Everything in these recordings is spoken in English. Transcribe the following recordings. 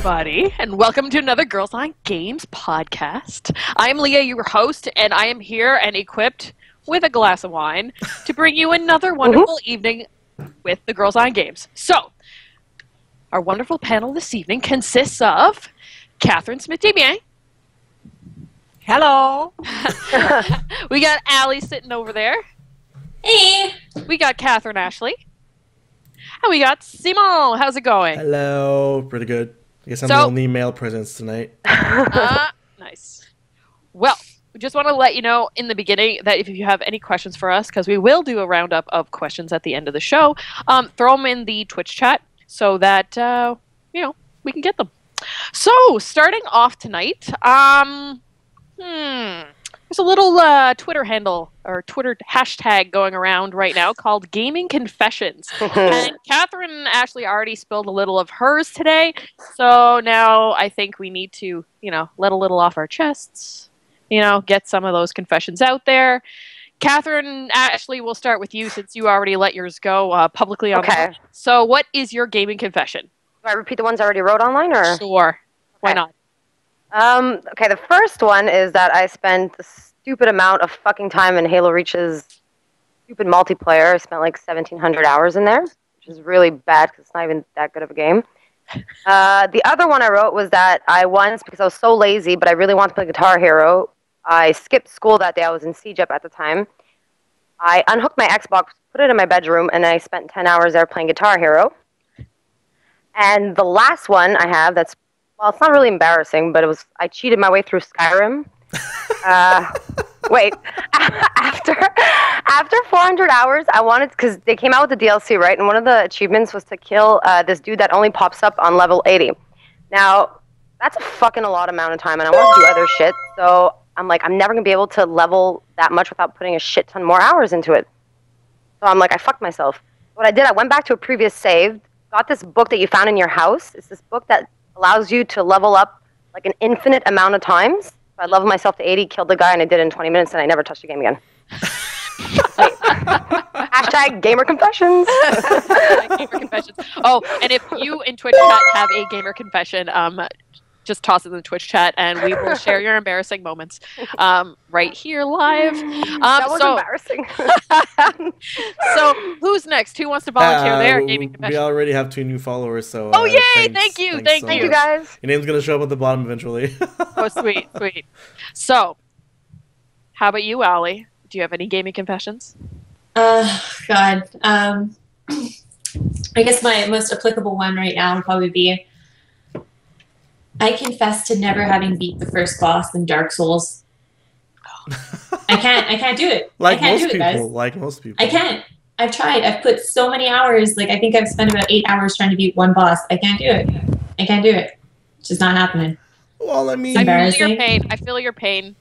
everybody, and welcome to another Girls on Games podcast. I'm Leah, your host, and I am here and equipped with a glass of wine to bring you another wonderful evening with the Girls on Games. So, our wonderful panel this evening consists of Catherine Smith-Demier. Hello. We got Allie sitting over there. Hey. We got Catherine Ashley. And we got Simon. How's it going? Hello. Pretty good. I guess I'm the only male presence tonight. Nice. Well, we just want to let you know in the beginning that if you have any questions for us, because we will do a roundup of questions at the end of the show, throw them in the Twitch chat so that, we can get them. So, starting off tonight, there's a little Twitter handle or Twitter hashtag going around right now called Gaming Confessions. And Catherine and Ashley already spilled a little of hers today. So now I think we need to, let a little off our chests, get some of those confessions out there. Catherine, Ashley, we'll start with you since you already let yours go publicly on the So what is your gaming confession? Do I repeat the ones I already wrote online, or? Sure. Why not? Okay, the first one is that I spent a stupid amount of fucking time in Halo Reach's stupid multiplayer. I spent like 1,700 hours in there, which is really bad because it's not even that good of a game. The other one I wrote was that I once, because I was so lazy, but I really wanted to play Guitar Hero, I skipped school that day. I was in CJEP at the time. I unhooked my Xbox, put it in my bedroom, and I spent 10 hours there playing Guitar Hero. And the last one I have that's, well, it's not really embarrassing, but I cheated my way through Skyrim. Wait, after 400 hours, I wanted, because they came out with the DLC, right? And one of the achievements was to kill this dude that only pops up on level 80. Now, that's a fucking a lot amount of time, and I want to do other shit. So I'm like, I'm never going to be able to level that much without putting a shit ton more hours into it. So I'm like, I fucked myself. What I did, I went back to a previous save, got this book that you found in your house. It's this book that allows you to level up like an infinite amount of times. So I leveled myself to 80, killed the guy, and I did it in 20 minutes, and I never touched the game again. Hashtag gamer confessions. Gamer confessions. Oh, and if you in Twitch chat have a gamer confession, just toss it in the Twitch chat, and we will share your embarrassing moments right here live. That was embarrassing. So, who's next? Who wants to volunteer their gaming confession? We already have 2 new followers, so... Oh, yay! Thank you! Thank you, guys. Your name's going to show up at the bottom eventually. Oh, sweet, sweet. So, how about you, Allie? Do you have any gaming confessions? God. I guess my most applicable one right now would probably be I confess to never having beat the first boss in Dark Souls. I can't do it. Like I can't most do it, guys. people. Like most people. I can't. I've tried. I've put so many hours. Like, I think I've spent about 8 hours trying to beat one boss. I can't do it. I can't do it. It's just not happening. Well, I mean... I feel your pain. I feel your pain.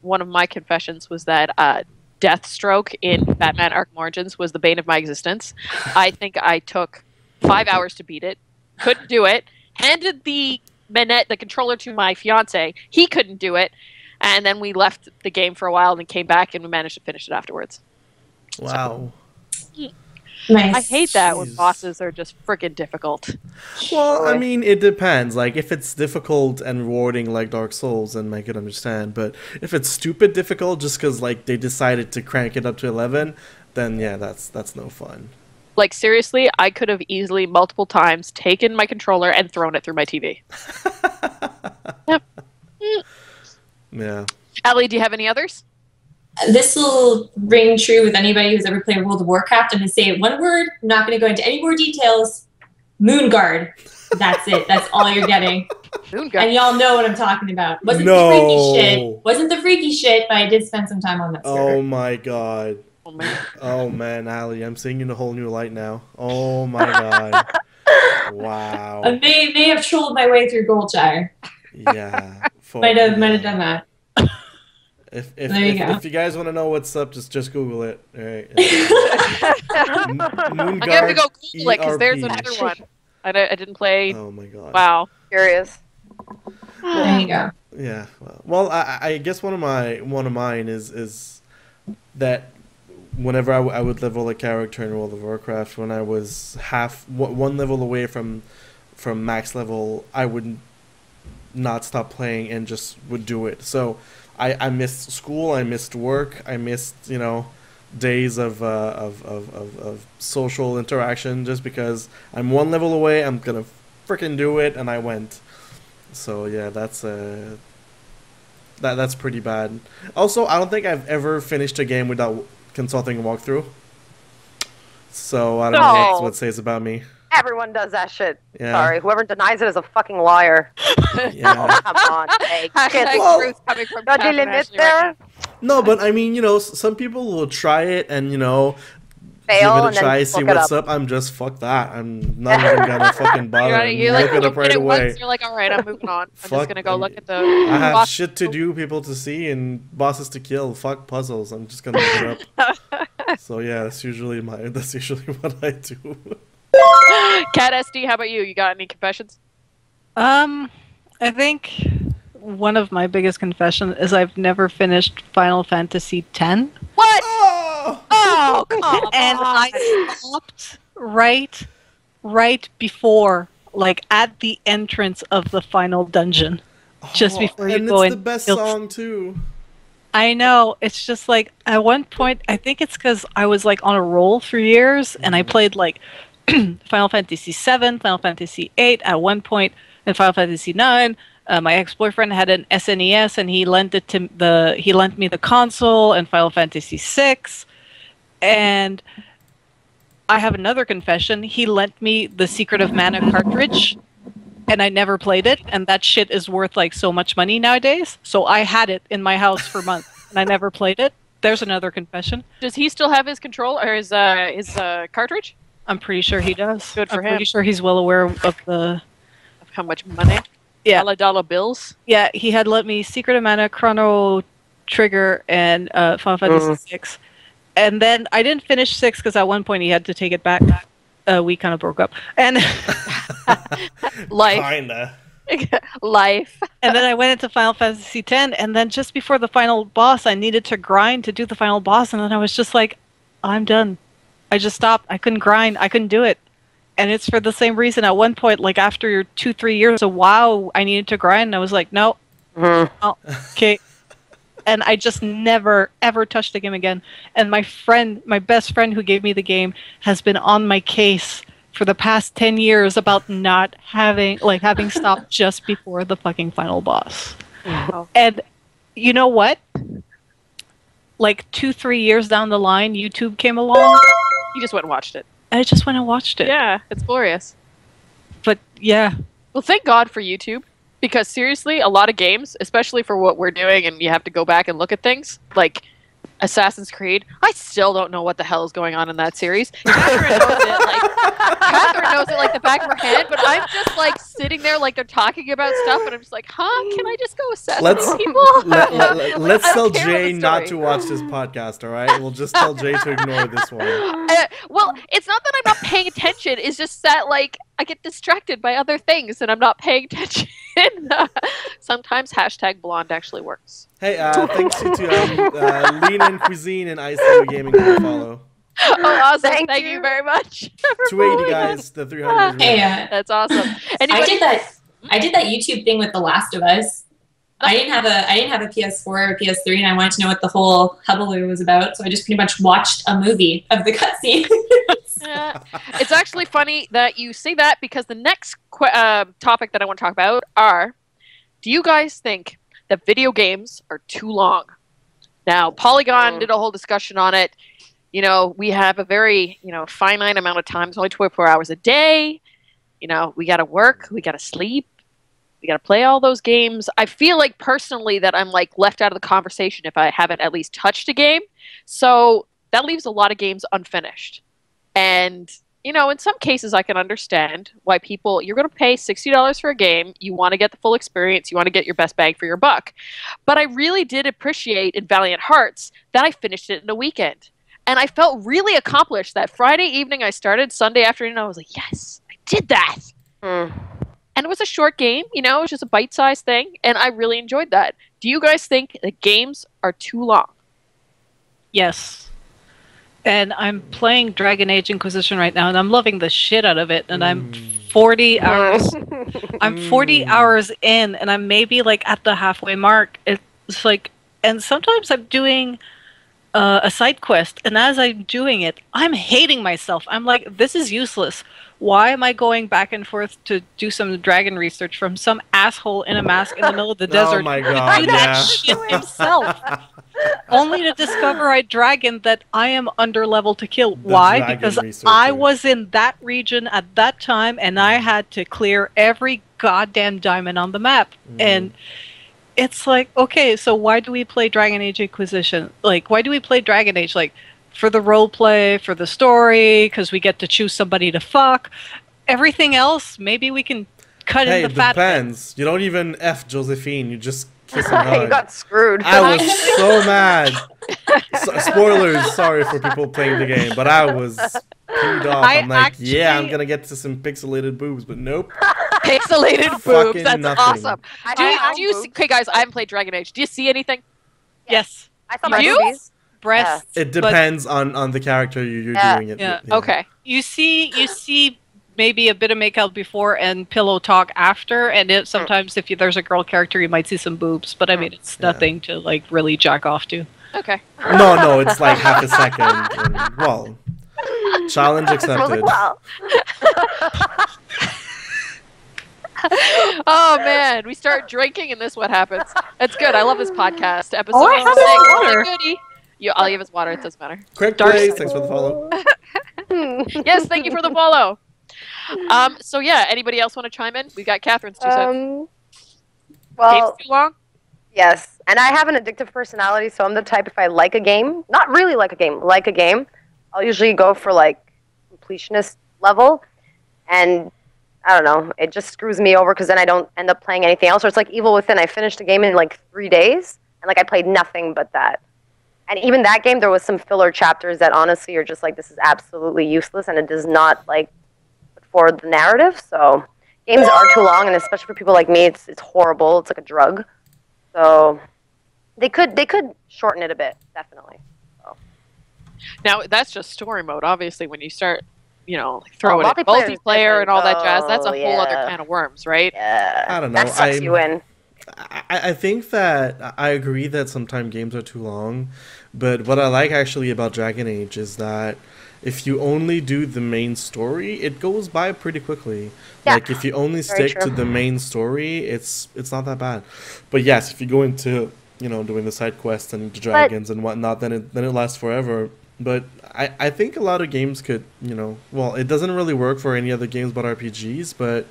One of my confessions was that Deathstroke in Batman Arkham Origins was the bane of my existence. I think I took 5 hours to beat it. Couldn't do it. Handed the manette, the controller, to my fiance. He couldn't do it. And then we left the game for a while and then came back and we managed to finish it afterwards. Wow. So, Nice. I hate that when bosses are just freaking difficult. Well, I mean, it depends. Like, if it's difficult and rewarding like Dark Souls, then I could understand. But if it's stupid difficult just because, like, they decided to crank it up to 11, then, yeah, that's no fun. Like, seriously, I could have easily multiple times taken my controller and thrown it through my TV. Yep. Yeah. Allie, do you have any others? This will ring true with anybody who's ever played World of Warcraft. I'm going to say it one word. I'm not going to go into any more details. Moonguard. That's it. That's all you're getting. Moonguard. And y'all know what I'm talking about. Wasn't the freaky shit, but I did spend some time on that server. Oh my god. Oh man, Allie, I'm seeing you in a whole new light now. Oh my god. Wow. I may have trolled my way through Goldshire. Yeah. Might have done that. If you guys want to know what's up, just Google it. All right. I'm gonna go Google it because there's another one. I didn't play. Oh my god. Wow. Curious. There you go. Yeah. Well, I guess one of mine is that whenever I would level a character in World of Warcraft, when I was one level away from from max level, I would not stop playing and just would do it. So I missed school, I missed work, I missed, you know, days of social interaction just because I'm one level away, I'm gonna freaking do it, and I went. So yeah, that's pretty bad. Also, I don't think I've ever finished a game without consulting a walkthrough. So I don't know what it says about me. Everyone does that shit. Yeah. Sorry, whoever denies it is a fucking liar. Yeah. Oh, come on, hey, Hashtag truth coming from got the Catherine limit Ashley there. right No, but I mean, you know, some people will try it and, you know, Fail give it and a try, then see look it what's up. up. I'm just, fuck that. I'm not even gonna fucking bother. now. and You're like, look it you up right did it away. once, you're like, all right, I'm moving on. I'm Fuck, just gonna go look at the. I have boss- shit to do, people to see, and bosses to kill. Fuck puzzles. I'm just gonna look it up. So yeah, that's usually what I do. Cat SD, how about you? You got any confessions? I think one of my biggest confessions is I've never finished Final Fantasy X. What? Oh! Oh, come on. And I stopped right before, like at the entrance of the final dungeon. Just before you and go it's in. the best You'll- song too. I know. It's just like at one point, I think it's because I was like on a roll for years, and I played like Final Fantasy VII, Final Fantasy VIII at one point, and Final Fantasy IX. My ex-boyfriend had an SNES, and he lent me the console and Final Fantasy VI. And I have another confession. He lent me the Secret of Mana cartridge, and I never played it, and that shit is worth like so much money nowadays. So I had it in my house for months, and I never played it. There's another confession. Does he still have his control or his cartridge? I'm pretty sure he does. Good for I'm him. pretty sure he's well aware of the... Of how much money? Yeah. Dollar bills. Yeah, he had lent me Secret of Mana, Chrono Trigger, and Final Fantasy VI. And then I didn't finish 6 because at one point he had to take it back. We kind of broke up. And Life. Kinda. Life. and then I went into Final Fantasy X, and then just before the final boss, I needed to grind to do the final boss, and then I was just like, I'm done. I just stopped. I couldn't grind. I couldn't do it. And it's for the same reason. At one point, like after 2-3 years of WoW, I needed to grind, and I was like, no. Oh, okay. And I just never, ever touched the game again. And my best friend who gave me the game has been on my case for the past 10 years about not having stopped just before the fucking final boss. Wow. And you know what? Like 2-3 years down the line, YouTube came along. You just went and watched it. I just went and watched it. Yeah, it's glorious. But yeah. Well, thank God for YouTube. Because seriously, a lot of games, especially for what we're doing, and you have to go back and look at things, like Assassin's Creed, I still don't know what the hell is going on in that series. Catherine knows it like the back of her hand, but I'm just like sitting there like they're talking about stuff, and I'm just like, huh? Can I just go assassinate people? Let's I tell don't care about Jay the not story. to watch this podcast, all right? We'll just tell Jay to ignore this one. Well, it's not that I'm not paying attention. It's just that like I get distracted by other things, and I'm not paying attention. Sometimes hashtag blonde actually works. Hey, thanks to Lean In Cuisine and ICU Gaming for the follow. Oh, awesome! Thank Thank you. you very much. for 280 following us. guys, the 300. Hey, That's awesome. I Anybody? did that YouTube thing with The Last of Us. I didn't have a PS4 or a PS3, and I wanted to know what the whole hullabaloo was about. So I just pretty much watched a movie of the cutscene. Yeah. It's actually funny that you say that because the next topic that I want to talk about are: do you guys think that video games are too long? Now, Polygon did a whole discussion on it. You know, we have a very, finite amount of time. It's only 24 hours a day. You know, we got to work. We got to sleep. We got to play all those games. I feel like personally that I'm like left out of the conversation if I haven't at least touched a game. So that leaves a lot of games unfinished. And, in some cases I can understand why you're going to pay $60 for a game. You want to get the full experience. You want to get your best bang for your buck. But I really did appreciate in Valiant Hearts that I finished it in a weekend. And I felt really accomplished. That Friday evening I started, Sunday afternoon, I was like, yes, I did that. And it was a short game, it was just a bite-sized thing, and I really enjoyed that. Do you guys think that games are too long? Yes. And I'm playing Dragon Age Inquisition right now, and I'm loving the shit out of it. And I'm 40 hours. I'm 40 hours in, and I'm maybe like at the halfway mark. It's like, and sometimes I'm doing a side quest, and as I'm doing it, I'm hating myself. I'm like, this is useless. Why am I going back and forth to do some dragon research from some asshole in a mask in the middle of the desert? Oh my who god, did that yeah. shit himself, only to discover a dragon that I am under level to kill. Why? dragon Because researcher. I was in that region at that time, and I had to clear every goddamn diamond on the map. And it's like, okay, so why do we play Dragon Age Inquisition? Like, why do we play Dragon Age? Like, for the role play, for the story, because we get to choose somebody to fuck. Everything else, maybe we can cut Hey, in the it fat bit. depends. You don't even F Josephine. You just kiss and hug. You got screwed. I was so mad. Spoilers, sorry for people playing the game, but I was peed off. I'm like, yeah, I'm gonna get to some pixelated boobs, but nope. Pixelated boobs. Fucking That's nothing. awesome. Do you see, okay, guys, I haven't played Dragon Age. Do you see anything? Yes. I saw You my do? movies. Breasts. It but depends on the character you're doing it Yeah. with. Okay. You see maybe a bit of makeup before and pillow talk after, and sometimes if there's a girl character, you might see some boobs, but I mean, it's nothing to like really jack off to. Okay. No, it's like half a second. And, well, challenge I was accepted. like, wow. Oh man, we start drinking and this what happens. That's good. I love this podcast. Episode I have 6. water. Goody. I'll give us water. It doesn't matter. Quick Dark plays, side. thanks for the follow. Yes, thank you for the follow. So yeah, anybody else want to chime in? We got Catherine's 2 cents. Well, Game's too long? yes. And I have an addictive personality, so I'm the type, if I like a game, not really like a game, I'll usually go for like completionist level. And I don't know, it just screws me over because then I don't end up playing anything else. Or it's like Evil Within. I finished the game in like 3 days, and like I played nothing but that. And even that game, there was some filler chapters that honestly are just like, this is absolutely useless, and it does not like put forward the narrative. So games are too long, and especially for people like me, it's horrible. It's like a drug. So they could shorten it a bit, definitely. So. Now that's just story mode. Obviously, when you start, like throwing in multiplayer is multiplayer and all that jazz, different. that's a whole other Yeah. can of worms, right? Yeah, I don't know. that sucks you in. I think that I agree that sometimes games are too long, but what I like actually about Dragon Age is that if you only do the main story, it goes by pretty quickly. Yeah. Like if you only Very stick to true. the main story, it's not that bad. But yes, if you go into doing the side quests and the dragons and whatnot, then it lasts forever. But I think a lot of games could well, it doesn't really work for any other games but RPGs, but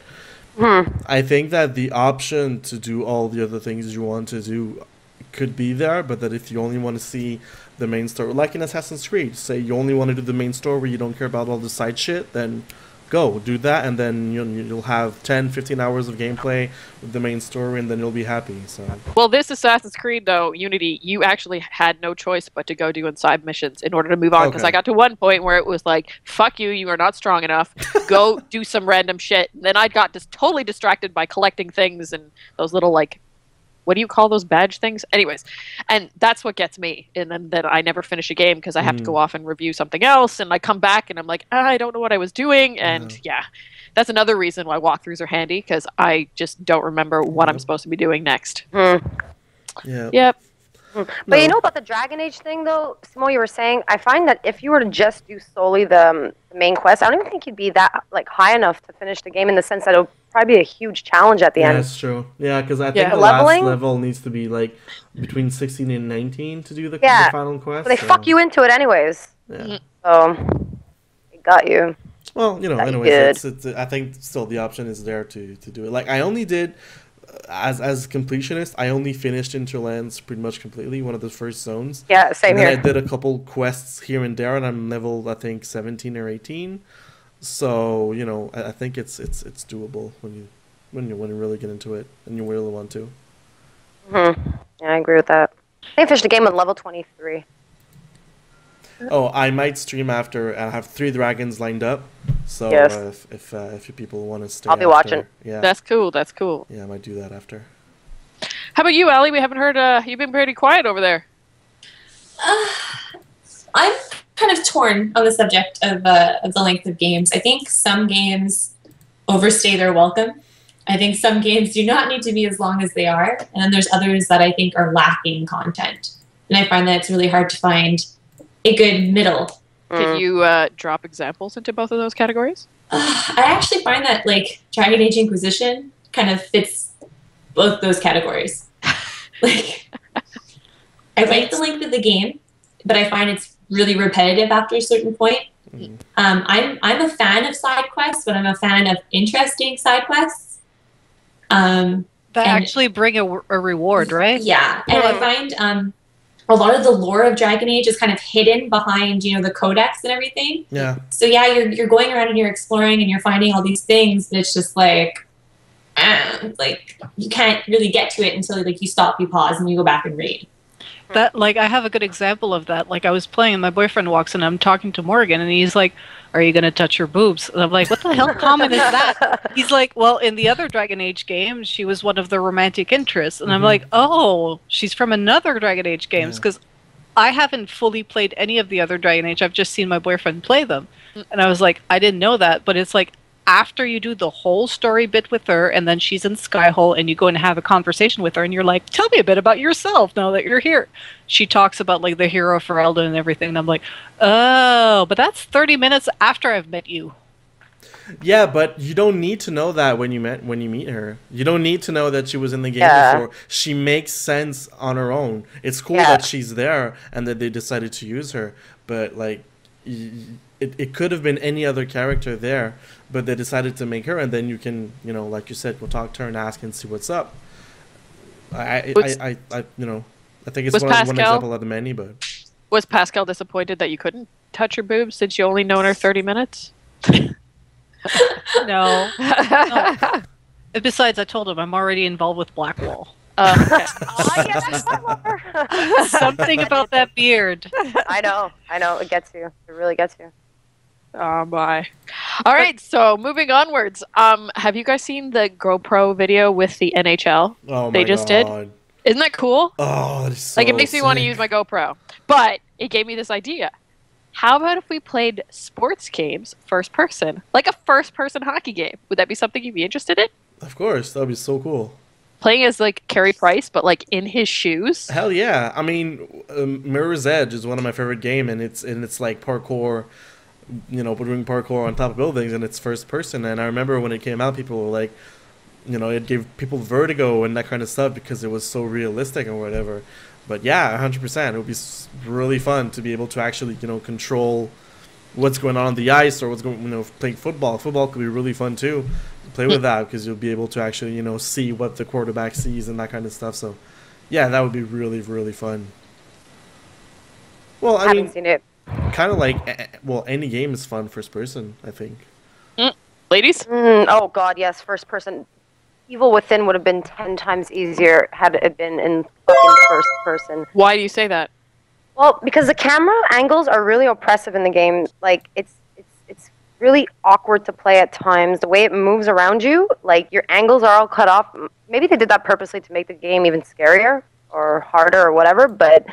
I think that the option to do all the other things you want to do could be there, but that if you only want to see the main story, like in Assassin's Creed, say you only want to do the main story, you don't care about all the side shit, then go do that, and then you'll have 10-15 hours of gameplay with the main story, and then you'll be happy. So Well, this Assassin's Creed, though, Unity, you actually had no choice but to go do side missions in order to move on. Because Okay. I got to one point where it was like, fuck you, you are not strong enough. Go do some random shit. And then I got just totally distracted by collecting things and those little, like, what do you call those badge things? Anyways, and that's what gets me. And then I never finish a game because I have to go off and review something else. And I come back and I'm like, I don't know what I was doing. And yeah, that's another reason why walkthroughs are handy because I just don't remember what I'm supposed to be doing next. yeah. Yep. But you know about the Dragon Age thing, though, Smo, you were saying, I find that if you were to just do solely the main quest, I don't even think you'd be that like high enough to finish the game in the sense that it would probably be a huge challenge at the Yeah, end. that's true. Yeah, because I think the Leveling? last level needs to be like between 16 and 19 to do the Yeah. final quest. But they fuck you into it anyways. Yeah. So, it got you. Well, That anyways, good. it's I think still the option is there to do it. Like I only did as completionist, I only finished Interlands pretty much completely, one of the first zones. Yeah, same And then here. I did a couple quests here and there, and I'm level I think 17 or 18. So I think it's doable when you really get into it and you really want to. Yeah, I agree with that. I finished the game with level 23. Oh, I might stream after. I have 3 dragons lined up. So Yes. if you people want to stay, I'll be after, watching. Yeah, That's cool. That's cool. yeah, I might do that after. How about you, Allie? We haven't heard. You've been pretty quiet over there. I'm kind of torn on the subject of the length of games. I think some games overstay their welcome. I think some games do not need to be as long as they are, and then there's others that I think are lacking content. And I find that it's really hard to find a good middle. Can you drop examples into both of those categories? I actually find that like Dragon Age Inquisition kind of fits both those categories. Like, I like the length of the game, but I find it's really repetitive after a certain point. I'm a fan of side quests, but I'm a fan of interesting side quests. That actually bring a reward, right? Yeah, and I find a lot of the lore of Dragon Age is kind of hidden behind, you know, the codex and everything. Yeah. So yeah, you're going around and you're exploring and you're finding all these things, but it's just like you can't really get to it until like you stop, you pause, and you go back and read. That, like, I have a good example of that. Like, I was playing and my boyfriend walks in and I'm talking to Morgan and he's like, "Are you going to touch your boobs?" And I'm like, "What the hell comment is that?" He's like, "Well, in the other Dragon Age game, she was one of the romantic interests." And I'm like, "Oh, she's from another Dragon Age games," because I haven't fully played any of the other Dragon Age. I've just seen my boyfriend play them. And I was like, I didn't know that. But it's like, after you do the whole story bit with her, and then she's in Skyhole, and you go and have a conversation with her, and you're like, "Tell me a bit about yourself now that you're here." She talks about like the hero Ferelden and everything, and I'm like, "Oh, but that's 30 minutes after I've met you." Yeah, but you don't need to know that when you meet her. You don't need to know that she was in the game before. She makes sense on her own. It's cool that she's there and that they decided to use her, but like, it could have been any other character there, but they decided to make her, and then you can, you know, like you said, we'll talk to her and ask and see what's up. I you know, I think it's one example out of many, but... Was Pascal disappointed that you couldn't touch her boobs since you only known her 30 minutes? No. And besides, I told him I'm already involved with Blackwall. Okay. Something about that beard. I know. It gets you. It really gets you. Oh my. All right, so moving onwards. Have you guys seen the GoPro video with the NHL? Oh my They just did? Isn't that cool? Oh, that is so like, it makes me want to use my GoPro. But it gave me this idea. How about if we played sports games first person? Like a first person hockey game. Would that be something you'd be interested in? Of course, that would be so cool. Playing as like Carey Price, but like in his shoes. Hell yeah! I mean, Mirror's Edge is one of my favorite games, and it's like parkour. You know, doing parkour on top of buildings, and it's first person. And I remember when it came out, people were like, you know, it gave people vertigo and that kind of stuff because it was so realistic or whatever. But yeah, 100%, it would be really fun to be able to actually, you know, control what's going on the ice, or what's going, you know, playing football. Football could be really fun too. Play with that because you'll be able to actually, you know, see what the quarterback sees and that kind of stuff. So, yeah, that would be really, really fun. Well, I haven't mean, seen it. Kind of like, well, any game is fun first person, I think. Ladies? Oh god, yes, first person. Evil Within would have been 10 times easier had it been in fucking first person. Why do you say that? Well, because the camera angles are really oppressive in the game. Like, it's really awkward to play at times. The way it moves around you, like, your angles are all cut off. Maybe they did that purposely to make the game even scarier or harder or whatever, but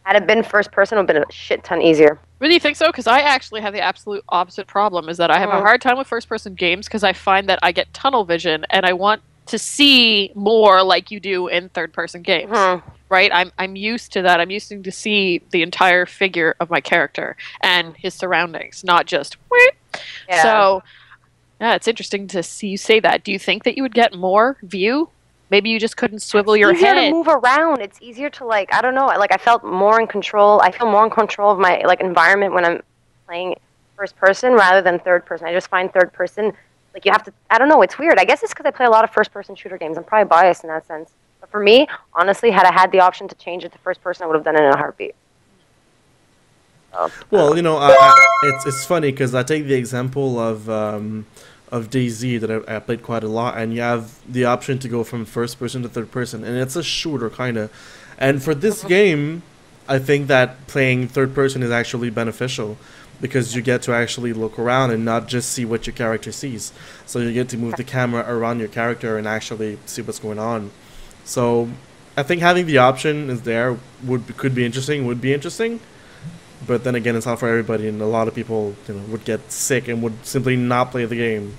had it been first person, it would have been a shit ton easier. Really think so? Because I actually have the absolute opposite problem, is that I have a hard time with first person games because I find that I get tunnel vision and I want to see more like you do in third person games. Right? I'm used to that. I'm used to see the entire figure of my character and his surroundings, not just Yeah. So yeah, it's interesting to see you say that. Do you think that you would get more view? Maybe you just couldn't swivel your head. It's easier to move around. It's easier to, like, I don't know. Like, I felt more in control. I feel more in control of my, like, environment when I'm playing first person rather than third person. I just find third person, like, you have to, I don't know. It's weird. I guess it's because I play a lot of first person shooter games. I'm probably biased in that sense. But for me, honestly, had I had the option to change it to first person, I would have done it in a heartbeat. So, well, you know, it's funny because I take the example of DayZ that I played quite a lot, and you have the option to go from first person to third person, and it's a shooter kind of. And for this game, I think that playing third person is actually beneficial because you get to actually look around and not just see what your character sees. So you get to move the camera around your character and actually see what's going on. So I think having the option is there could be interesting, would be interesting. But then again, it's not for everybody, and a lot of people, you know, would get sick and would simply not play the game.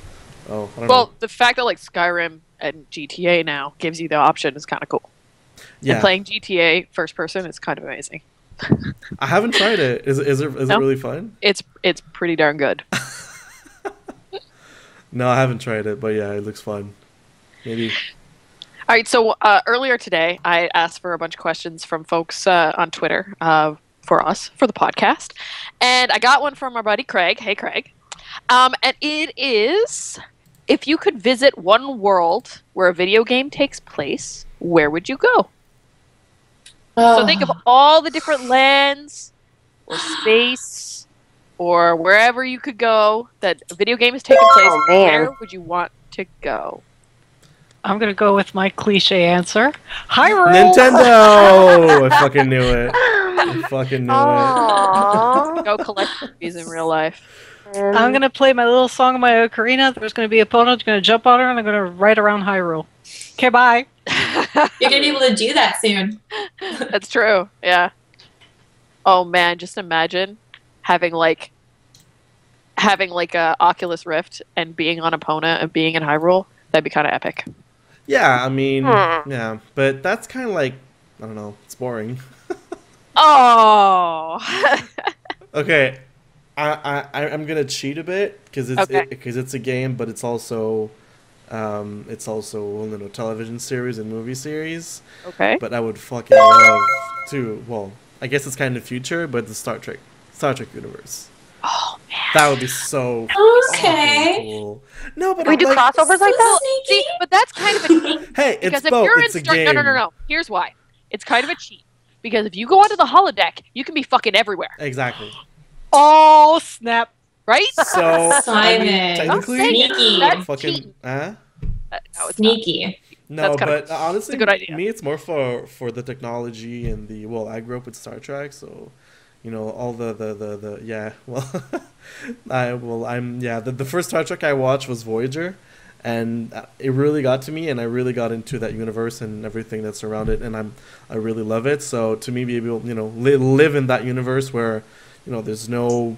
Oh, I don't Well, know. the fact that like Skyrim and GTA now gives you the option is kind of cool. Yeah, And playing GTA first person is kind of amazing. I haven't tried it. Is it No? really fun? It's pretty darn good. No, I haven't tried it, but yeah, it looks fun. Maybe. All right, so earlier today, I asked for a bunch of questions from folks on Twitter for us, for the podcast. And I got one from our buddy Craig. Hey, Craig. And it is, if you could visit one world where a video game takes place, where would you go? So think of all the different lands or space or wherever you could go that a video game is taking place. Oh, man. Where would you want to go? I'm gonna go with my cliche answer. Hyrule. Nintendo! I fucking knew it. I fucking knew it. Go collect movies in real life. I'm gonna play my little song on my ocarina. There's gonna be a opponent gonna jump on her, and I'm gonna ride around Hyrule. Okay, bye. You're gonna be able to do that soon. That's true. Yeah. Oh man, just imagine having like a Oculus Rift and being on Epona and being in Hyrule. That'd be kind of epic. Yeah, I mean, yeah, but that's kind of like, I don't know, it's boring. Oh. Okay, I'm gonna cheat a bit because it's a game, but it's also television series and movie series. Okay. But I would fucking love to. Well, I guess it's kind of future, but the Star Trek universe. Oh man. That would be so Okay. fucking cool. No, but Can we do crossovers like that? See, but that's kind of a cheat. Hey, it's Because if both. you're It's a in Star, game. no. Here's why. It's kind of a cheat. Because if you go onto the holodeck, you can be fucking everywhere, Exactly. Oh snap! right? So I Simon. mean, technically, Sneaky. That's fucking cheating. huh? No, it's not. Sneaky. No, That's kinda- but honestly, a good idea. me, it's more for the technology and the. Well, I grew up with Star Trek, so you know all the yeah. Well, the first Star Trek I watched was Voyager, and it really got to me, and I really got into that universe and everything that's around it, and I really love it. So to me, be able live in that universe where there's no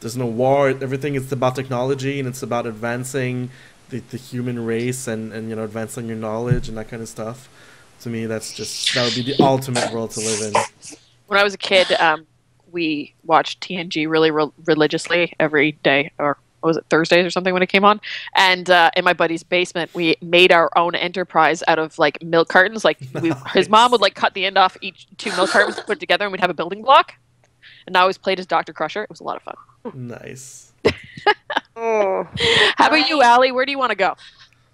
war. Everything is about technology, and it's about advancing the human race and advancing your knowledge and that kind of stuff. To me, that would be the ultimate world to live in. When I was a kid, we watched TNG really religiously every day, or was it Thursdays or something when it came on? And in my buddy's basement, we made our own Enterprise out of like milk cartons. Like his mom would like cut the end off each 2 milk cartons, put it together, and we'd have a building block. And I always played as Dr. Crusher. It was a lot of fun. Nice. Mm. How about you, Allie? Where do you want to go?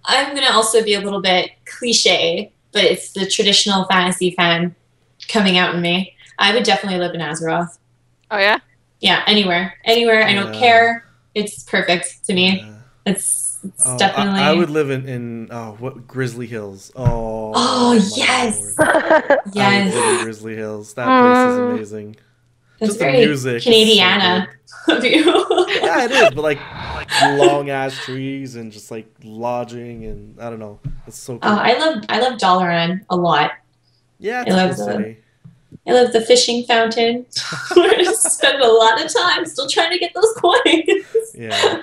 I'm gonna also be a little bit cliche, but it's the traditional fantasy fan coming out in me. I would definitely live in Azeroth. Oh yeah. Yeah, anywhere. I don't care. It's perfect to me. Yeah. It's Oh, definitely. I would live in what Grizzly Hills. Oh. Oh, my yes. Lord. I would Yes, live in Grizzly Hills. That place is amazing. that's Just the very music is so Canadiana of you. Yeah, it is, but like long ass trees and just like lodging and I don't know. It's so cool. I love Dalaran a lot. Yeah, I it's a love cool the- city. I love the fishing fountain. Where I spend a lot of time still trying to get those coins. Yeah.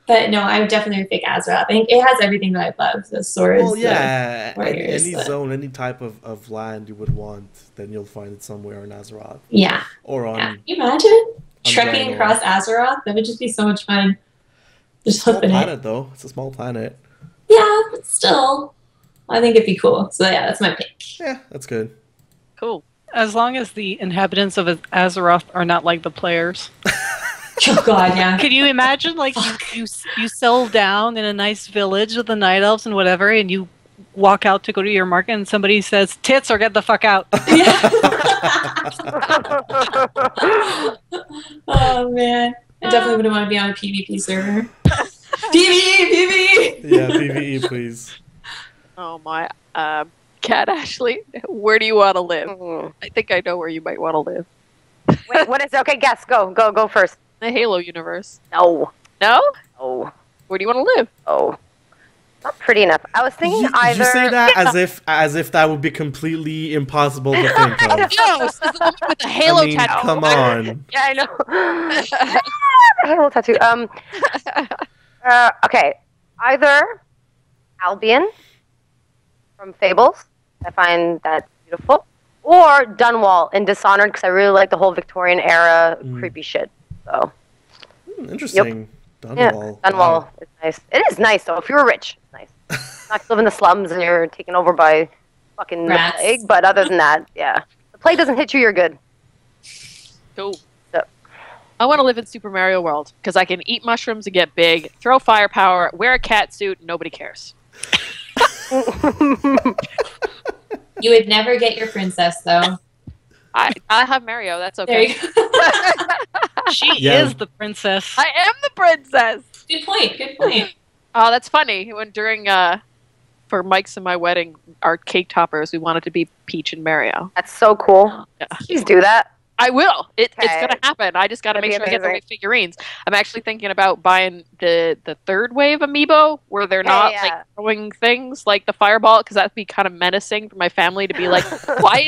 But no, I would definitely pick Azeroth. I think it has everything that I love. The swords. Well, yeah, warriors, any the- zone, any type of land you would want, then you'll find it somewhere in Azeroth Yeah. or on. Yeah. Can you imagine On trekking Draenor. across Azeroth? That would just be so much fun. Just Small flipping it. planet though. It's a small planet. Yeah, but still, I think it'd be cool. So yeah, that's my pick. Yeah, that's good. Cool. As long as the inhabitants of Azeroth are not like the players. Oh God, yeah. Can you imagine, like, you settle down in a nice village with the night elves and whatever, and you walk out to go to your market, and somebody says, "Tits," or "Get the fuck out." Oh man, I definitely wouldn't want to be on a PvP server. PvE. Yeah, PVE, please. Oh my. Cat Ashley, where do you want to live? Mm. I think I know where you might want to live. Wait, what is it? Okay, guess. Go first. The Halo universe. No. No? Oh. Where do you want to live? Oh. Not pretty enough. I was thinking Did either. you say that as if that would be completely impossible to think of? No, says the woman with the Halo I mean, tattoo. come on. Yeah, I know. The Halo tattoo. Okay. either Albion from Fables. I find that beautiful. Or Dunwall in Dishonored because I really like the whole Victorian era creepy shit. So. Interesting. Yep. Dunwall. Yeah, Dunwall is nice. It is nice though. If you're rich, it's nice. Not to live in the slums and you're taken over by fucking the plague. But other than that, yeah, the plague doesn't hit you, you're good. Cool. I want to live in Super Mario World because I can eat mushrooms and get big, throw firepower, wear a cat suit, and nobody cares. You would never get your princess, though. I have Mario. That's okay. There you go. She is the princess. I am the princess. Good point. Good point. Oh, that's funny. When during for Mike's and my wedding, our cake toppers, we wanted to be Peach and Mario. That's so cool. Yeah. Please do that. I will. It's Okay. going to happen. I just got to That'd make be sure I get the amazing. right figurines. I'm actually thinking about buying the third wave amiibo where they're not yeah. like throwing things like the fireball because that'd be kind of menacing for my family to be like, why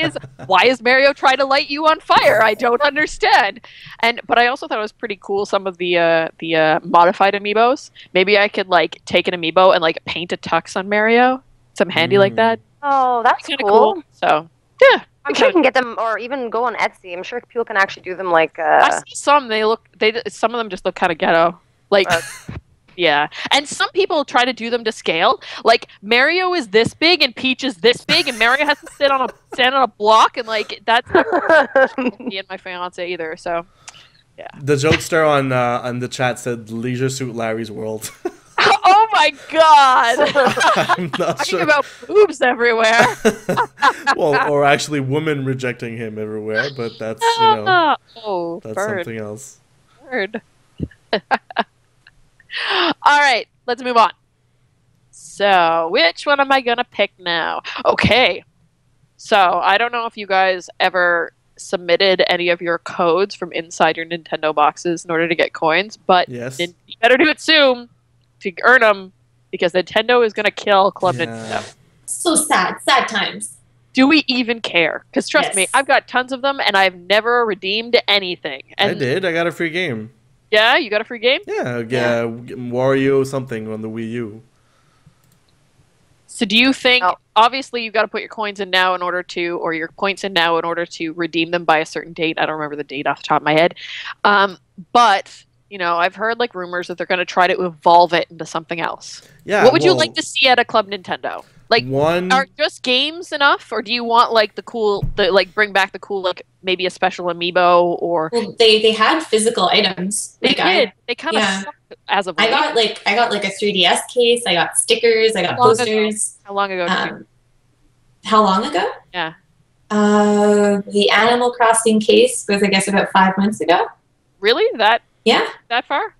is Mario trying to light you on fire? I don't understand. But I also thought it was pretty cool some of the modified amiibos. Maybe I could like take an amiibo and like paint a tux on Mario. Some handy like that. Oh, that's Kind of cool. So yeah. I'm sure you can get them, or even go on Etsy. I'm sure people can actually do them like. I see some. Some of them just look kind of ghetto. Like, yeah. And some people try to do them to scale. Like Mario is this big and Peach is this big, and Mario has to stand on a block, and like that's not me and my fiance either. So, yeah. The jokester on the chat said Leisure Suit Larry's World. Oh my god! I'm not Talking sure. about boobs everywhere. Well, or actually women rejecting him everywhere, but that's, that's bird. something else. Bird. All right, let's move on. So, which one am I going to pick now? Okay. So, I don't know if you guys ever submitted any of your codes from inside your Nintendo boxes in order to get coins, but Yes. you better do it soon to earn them because Nintendo is going to kill Club Yeah. Nintendo. So sad. Sad times. Do we even care? Because trust Yes. me, I've got tons of them and I've never redeemed anything. And I did. I got a free game. Yeah, you got a free game? Yeah, Wario something on the Wii U. So do you think, Oh. obviously you've got to put your coins in now in order to, or your points in now in order to redeem them by a certain date. I don't remember the date off the top of my head. But, I've heard like rumors that they're going to try to evolve it into something else. Yeah. What would you well, like to see at a Club Nintendo? Like, are just games enough, or do you want like bring back the cool, like maybe a special amiibo or? Well, they had physical items. They Like, did. They kind of yeah. sucked as of I late. got like a 3DS case. I got stickers. I got How long ago? posters. How long ago did you? How long ago? Yeah. The Animal Crossing case was, I guess, about 5 months ago. Really? That Yeah. far?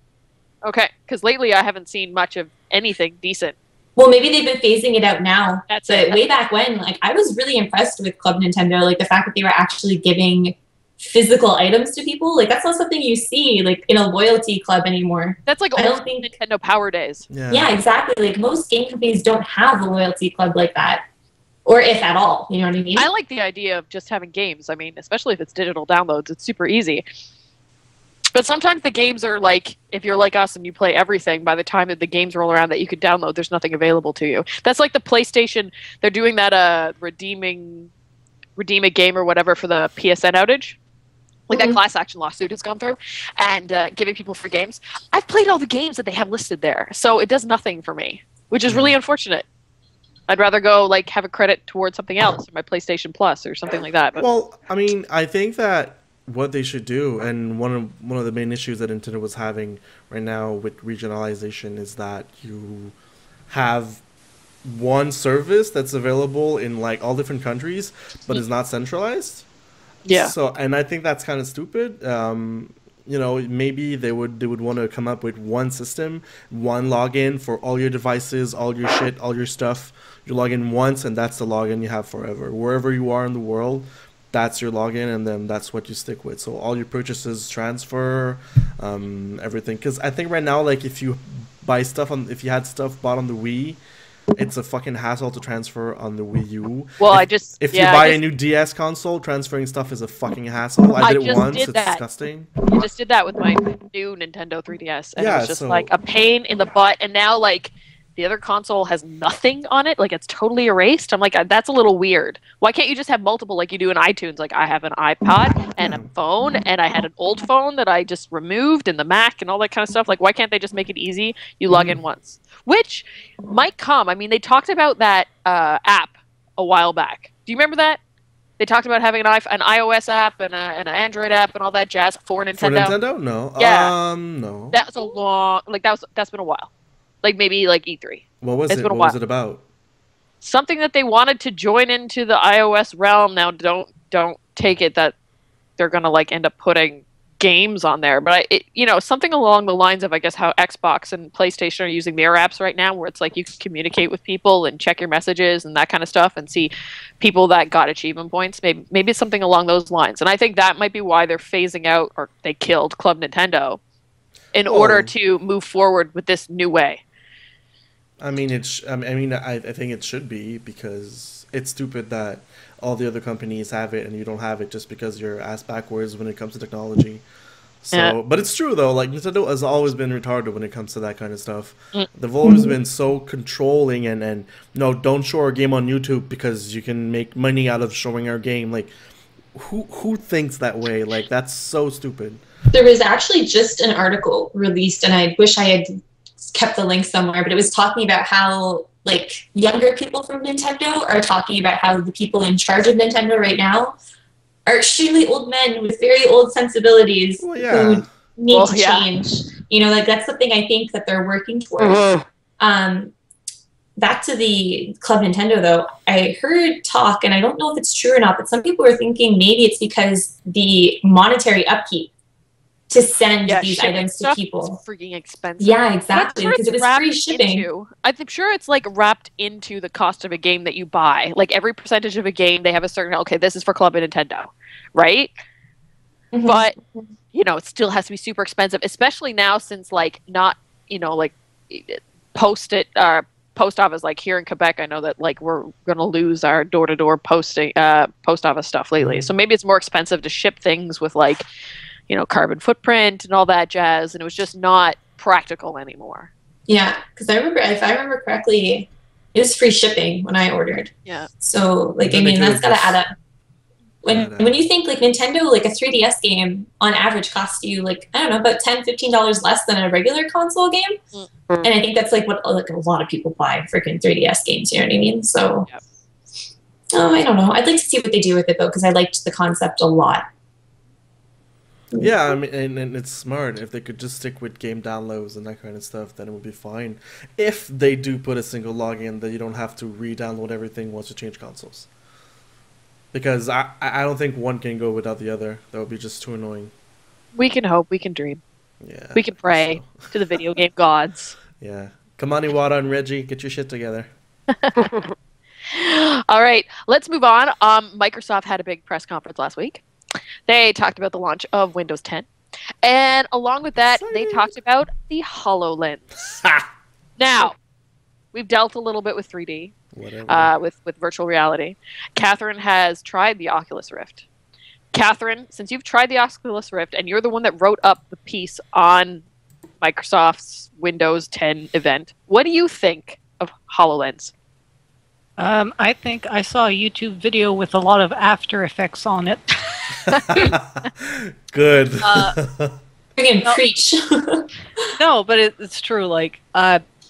Okay, because lately I haven't seen much of anything decent. Well, maybe they've been phasing it out now. That's But it. way back when, like, I was really impressed with Club Nintendo. Like, the fact that they were actually giving physical items to people. Like, that's not something you see, like, in a loyalty club anymore. That's like I don't old think- Nintendo Power Days. Yeah, exactly. Like, most game companies don't have a loyalty club like that. Or if at all. You know what I mean? I like the idea of just having games. I mean, especially if it's digital downloads, it's super easy. But sometimes the games are like, if you're like us and you play everything, by the time that the games roll around that you could download, there's nothing available to you. That's like the PlayStation. They're doing that redeem a game or whatever for the PSN outage. Like that class action lawsuit has gone through and giving people free games. I've played all the games that they have listed there, so it does nothing for me, which is really unfortunate. I'd rather go like have a credit towards something else, or my PlayStation Plus or something like that. But Well, I mean, I think that what they should do, and one of the main issues that Nintendo was having right now with regionalization, is that you have one service that's available in like all different countries, but is not centralized. yeah, So, and I think that's kind of stupid. Maybe they would want to come up with one system, one login for all your devices, all your shit, all your stuff. You log in once, and that's the login you have forever. Wherever you are in the world, that's your login, and then that's what you stick with. So all your purchases transfer, everything. Because I think right now, like if you had stuff bought on the Wii, it's a fucking hassle to transfer on the Wii U. Well, If you buy a new DS console, transferring stuff is a fucking hassle. I did it just once. did It's that. disgusting. I just did that with my new Nintendo 3DS, and it Yeah, was just so- like a pain in the butt. And now, like, the other console has nothing on it, like it's totally erased. I'm like, that's a little weird. Why can't you just have multiple like you do in iTunes? Like I have an iPod and a phone, and I had an old phone that I just removed, and the Mac and all that kind of stuff. Like, why can't they just make it easy? You log in once, which might come. I mean, they talked about that app a while back. Do you remember that? They talked about having an iOS app and an Android app and all that jazz for Nintendo. For Nintendo? No. Yeah. No. That's a long, like that's been a while. Like maybe like E3. What was It's it? been a What while. was it about? Something that they wanted to join into the iOS realm. Now don't take it that they're gonna like end up putting games on there, but something along the lines of, I guess, how Xbox and PlayStation are using their apps right now, where it's like you can communicate with people and check your messages and that kind of stuff and see people that got achievement points. Maybe it's something along those lines, and I think that might be why they're phasing out, or they killed Club Nintendo in order to move forward with this new way. I mean, I think it should be, because it's stupid that all the other companies have it and you don't have it just because you're ass backwards when it comes to technology. So, Yeah. But it's true though. Like, Nintendo has always been retarded when it comes to that kind of stuff. They've always been so controlling and no, don't show our game on YouTube because you can make money out of showing our game. Like, who thinks that way? Like, that's so stupid. There was actually just an article released, and I wish I had kept the link somewhere, but it was talking about how like younger people from Nintendo are talking about how the people in charge of Nintendo right now are extremely old men with very old sensibilities who need to change. You know, like that's something I think that they're working towards. Back to the Club Nintendo though, I heard talk, and I don't know if it's true or not, but some people are thinking maybe it's because the monetary upkeep to send these items to people. It's freaking expensive. Yeah, exactly. Because it was free shipping. I'm sure it's like wrapped into the cost of a game that you buy. Like every percentage of a game, they have a certain, okay, this is for Club Nintendo, right? Mm-hmm. But, it still has to be super expensive, especially now since like not, like post office, like here in Quebec, I know that like we're going to lose our door-to-door post office stuff lately. So maybe it's more expensive to ship things with like, carbon footprint and all that jazz, and it was just not practical anymore. Yeah, because if I remember correctly, it was free shipping when I ordered. Yeah. So, like, I mean, that's got to add up. When you think, like, Nintendo, like, a 3DS game on average costs you, like, I don't know, about $10, $15 less than a regular console game. And I think that's, like, what like a lot of people buy freaking 3DS games, you know what I mean? So, I don't know. I'd like to see what they do with it, though, because I liked the concept a lot. Yeah, I mean, and it's smart. If they could just stick with game downloads and that kind of stuff, then it would be fine. If they do put a single login, that you don't have to re-download everything once you change consoles. Because I don't think one can go without the other. That would be just too annoying. We can hope. We can dream. Yeah. We can pray to the video game gods. Yeah. Come on, Iwata and Reggie, get your shit together. All right, let's move on. Microsoft had a big press conference last week. They talked about the launch of Windows 10. And along with that, they talked about the HoloLens. Now, we've dealt a little bit with 3D, with virtual reality. Catherine has tried the Oculus Rift. Catherine, since you've tried the Oculus Rift and you're the one that wrote up the piece on Microsoft's Windows 10 event, what do you think of HoloLens? I think I saw a YouTube video with a lot of After Effects on it. Good. Friggin' preach. No, but it's true. Like,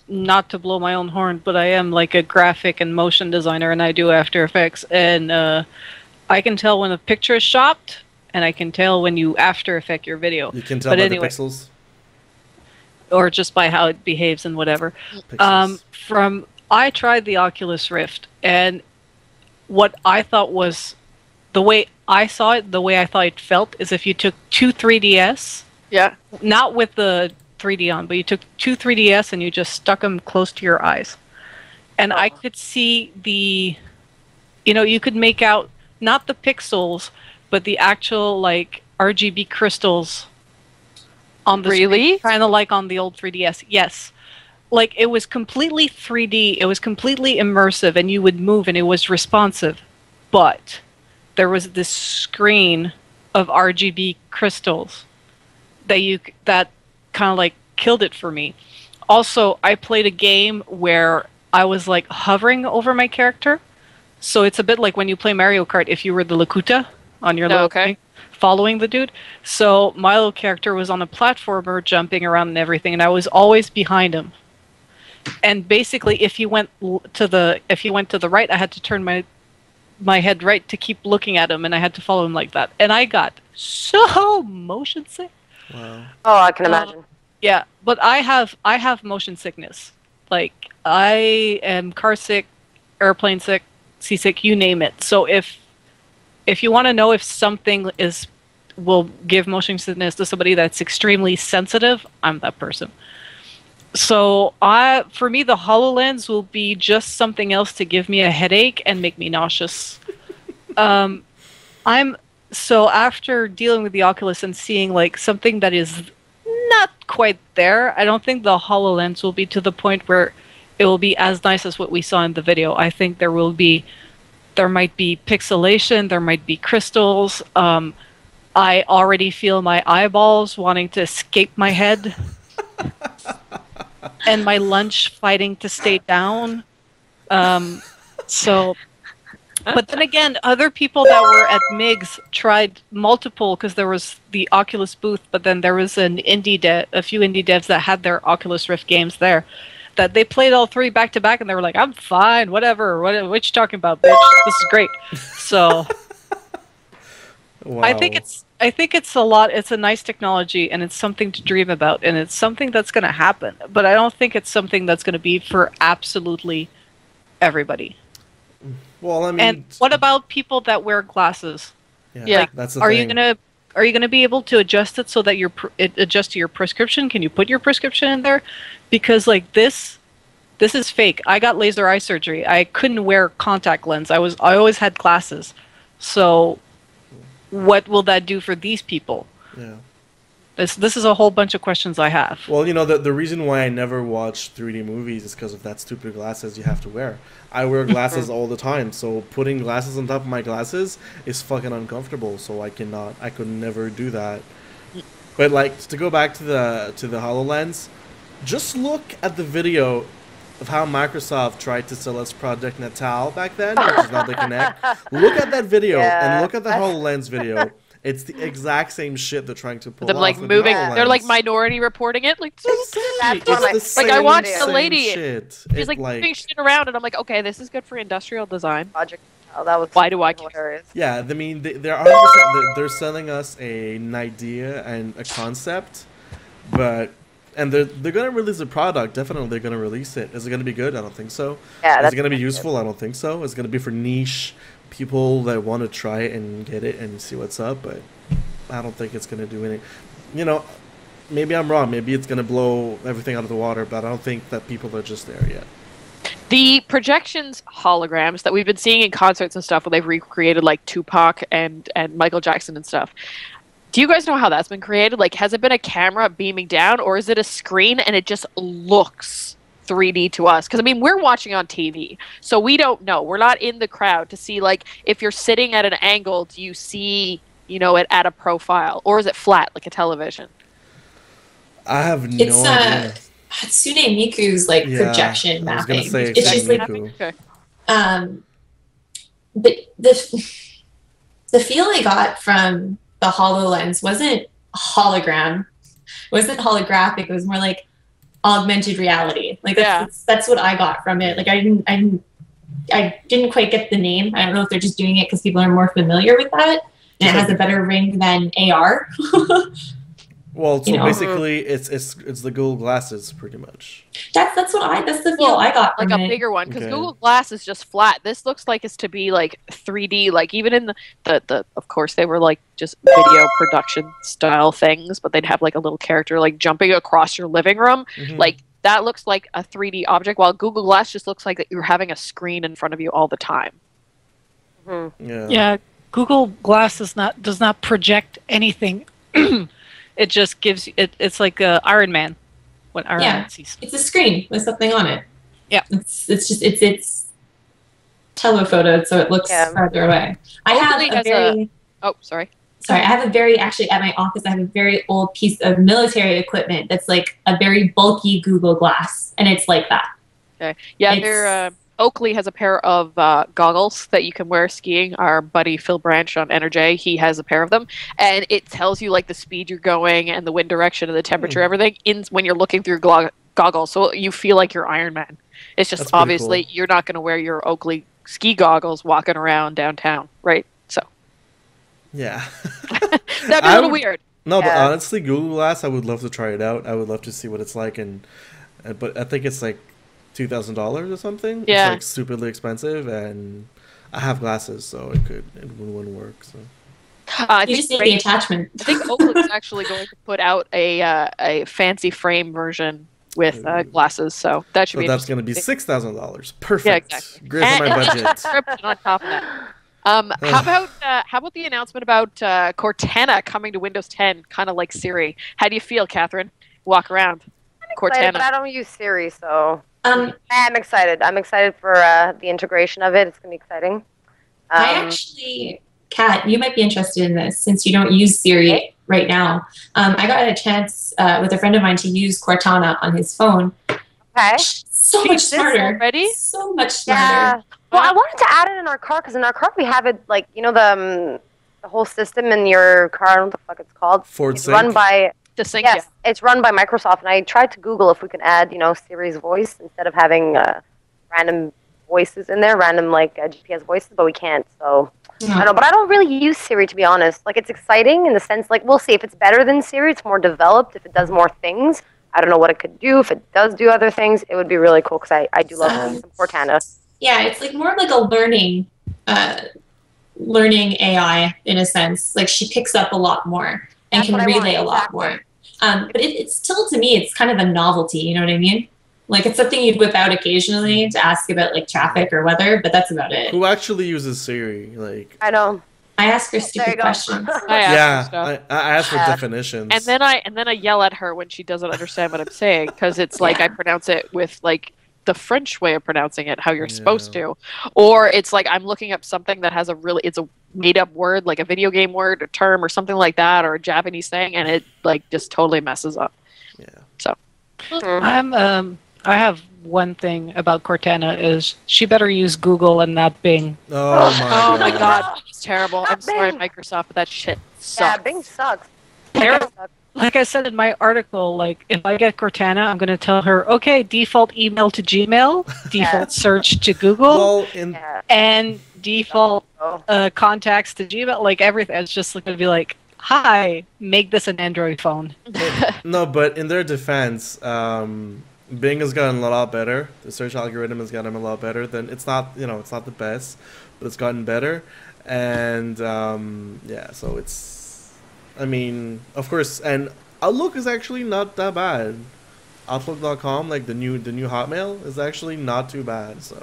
not to blow my own horn, but I am like a graphic and motion designer, and I do After Effects, and I can tell when a picture is shopped, and I can tell when you After Effect your video. You can tell by the pixels? Or just by how it behaves and whatever. I tried the Oculus Rift, and what I thought was, the way I saw it, the way I thought it felt, is if you took two 3DS, not with the 3D on, but you took two 3DS and you just stuck them close to your eyes. And I could see you could make out, not the pixels, but the actual, like, RGB crystals on the screen, kind of like on the old 3DS. Yes. Like, it was completely 3D, it was completely immersive, and you would move, and it was responsive. But there was this screen of RGB crystals that kind of, like, killed it for me. Also, I played a game where I was like hovering over my character. So it's a bit like when you play Mario Kart if you were the Lakuta on your little thing, following the dude. So my little character was on a platformer jumping around and everything, and I was always behind him. And basically, if you went to the right, I had to turn my head right to keep looking at him, and I had to follow him like that. And I got so motion sick. Wow. Oh, I can imagine. Yeah, but I have motion sickness. Like I am car sick, airplane sick, seasick, you name it. So if you want to know if something will give motion sickness to somebody that's extremely sensitive, I'm that person. So for me, the HoloLens will be just something else to give me a headache and make me nauseous. So after dealing with the Oculus and seeing like something that is not quite there, I don't think the HoloLens will be to the point where it will be as nice as what we saw in the video. I think there might be pixelation, there might be crystals. I already feel my eyeballs wanting to escape my head. And my lunch fighting to stay down. But then again, other people that were at MIGS tried multiple, because there was the Oculus booth, but then there was a few indie devs that had their Oculus Rift games there, that they played all three back to back, and they were like, "I'm fine, whatever. What you talking about, bitch? This is great." So, Wow. I think it's a lot. It's a nice technology, and it's something to dream about, and it's something that's going to happen. But I don't think it's something that's going to be for absolutely everybody. Well, I mean, and what about people that wear glasses? Yeah, Like, that's the are thing. you gonna be able to adjust it so that it adjusts to your prescription? Can you put your prescription in there? Because like this is fake. I got laser eye surgery. I couldn't wear contact lens. I always had glasses. So what will that do for these people? Yeah. This is a whole bunch of questions I have. Well, the reason why I never watch 3D movies is because of that stupid glasses you have to wear. I wear glasses all the time, so putting glasses on top of my glasses is fucking uncomfortable. So I could never do that. But like to go back to the HoloLens, just look at the video of how Microsoft tried to sell us Project Natal back then, which is now the Kinect. Look at that video and look at the HoloLens video. It's the exact same shit they're trying to pull Them off like with the moving, HoloLens. they're like minority reporting it. Like, Exactly. That's one of my It's the like I same- watched the same lady. shit. She's like moving shit around, and I'm like, okay, this is good for industrial design. Project. Oh, that was Why do I care? hilarious. Yeah, I mean, they're 100%, they're selling us an idea and a concept, but they're gonna release a product. Definitely, they're gonna release it. Is it gonna be good? I don't think so. Yeah, Is that's it gonna be useful? I don't think so. It's gonna be for niche people that want to try it and get it and see what's up, but I don't think it's gonna do any. Maybe I'm wrong. Maybe it's gonna blow everything out of the water, but I don't think that people are just there yet. The projections holograms that we've been seeing in concerts and stuff, where they've recreated like Tupac and Michael Jackson and stuff. Do you guys know how that's been created? Like, has it been a camera beaming down, or is it a screen and it just looks 3D to us? Because I mean, we're watching on TV, so we don't know. We're not in the crowd to see like if you're sitting at an angle, do you see it at a profile, or is it flat like a television? I have no idea. Hatsune Miku's like projection I was gonna mapping. say It's just like Miku. Okay. but the feel I got from the HoloLens wasn't hologram, wasn't holographic. It was more like augmented reality. Like that's what I got from it. Like I didn't quite get the name. I don't know if they're just doing it because people are more familiar with that, and it has a better ring than AR. Well, so basically, it's the Google glasses, pretty much. That's the feel I got from like a it. bigger one, because Okay. Google Glass is just flat. This looks like it's to be like 3D. Like even in the of course they were like just video production style things, but they'd have like a little character like jumping across your living room. Mhm. Like that looks like a 3D object, while Google Glass just looks like that you're having a screen in front of you all the time. Yeah. Yeah, Google Glass does not project anything. It just gives it. It's like Iron Man. What Iron Man sees. It's a screen with something on it. Yeah. It's telephotoed, so it looks farther away. I have Hopefully a has very Oh, sorry. sorry, I have a very, actually at my office, I have a very old piece of military equipment that's like a very bulky Google Glass, and it's like that. Okay. Yeah, Oakley has a pair of goggles that you can wear skiing. Our buddy Phil Branch on Energy, he has a pair of them, and it tells you like the speed you're going and the wind direction and the temperature, everything when you're looking through goggles. So you feel like you're Iron Man. It's just obviously cool. You're not going to wear your Oakley ski goggles walking around downtown, right? So yeah, that'd be a little weird. No, but honestly, Google Glass, I would love to try it out. I would love to see what it's like, but I think it's like $2,000 or something. Yeah, it's like stupidly expensive, and I have glasses, so it wouldn't work. So you just need the attachment. I think Oakland's actually going to put out a fancy frame version with glasses, so that should be. That's going to be $6,000. Perfect. Yeah, exactly. Great for my budget. On top of that. How about the announcement about Cortana coming to Windows 10, kind of like Siri? How do you feel, Catherine? Walk around. Cortana. But I don't use Siri, so. I'm excited. I'm excited for the integration of it. It's going to be exciting. I actually, Kat, you might be interested in this since you don't use Siri right now. I got a chance with a friend of mine to use Cortana on his phone. Okay. So much smarter. Already? So much smarter. Yeah. Well, I wanted to add it in our car because in our car we have it like, you know, the whole system in your car. I don't know what the fuck it's called. Ford Sync? Run by... The Sync, yes, it's run by Microsoft, and I tried to Google if we can add, you know, Siri's voice instead of having random voices in there, random like GPS voices, but we can't. So I don't know, but I don't really use Siri to be honest. Like it's exciting in the sense, like we'll see if it's better than Siri. It's more developed. If it does more things, I don't know what it could do. If it does do other things, it would be really cool because I do love some Cortana. Yeah, it's like more like a learning AI in a sense. Like she picks up a lot more and can relay a lot more. But it's still, to me, it's kind of a novelty, you know what I mean? Like, it's something you'd whip out occasionally to ask about, like, traffic or weather, but that's about it. Who actually uses Siri? Like, I know. I ask her stupid questions. I ask for definitions. And then I yell at her when she doesn't understand what I'm saying, because it's like I pronounce it with, like, the French way of pronouncing it, how you're supposed to. Or it's like I'm looking up something that has it's a made-up word, like a video game word, a term, or something like that, or a Japanese thing, and it like just totally messes up. Yeah. So I have one thing about Cortana is she better use Google and not Bing. Oh my god, it's terrible. I'm sorry, Microsoft, but that shit sucks. Yeah, Bing sucks. Like I said in my article, like if I get Cortana, I'm going to tell her, okay, default email to Gmail, default search to Google, and default contacts to Gmail, like everything. It's just going to be like, hi, make this an Android phone. No, but in their defense, Bing has gotten a lot better. The search algorithm has gotten a lot better. It's not the best, but it's gotten better. And so it's. I mean, of course, and Outlook is actually not that bad. Outlook.com, like the new Hotmail, is actually not too bad. So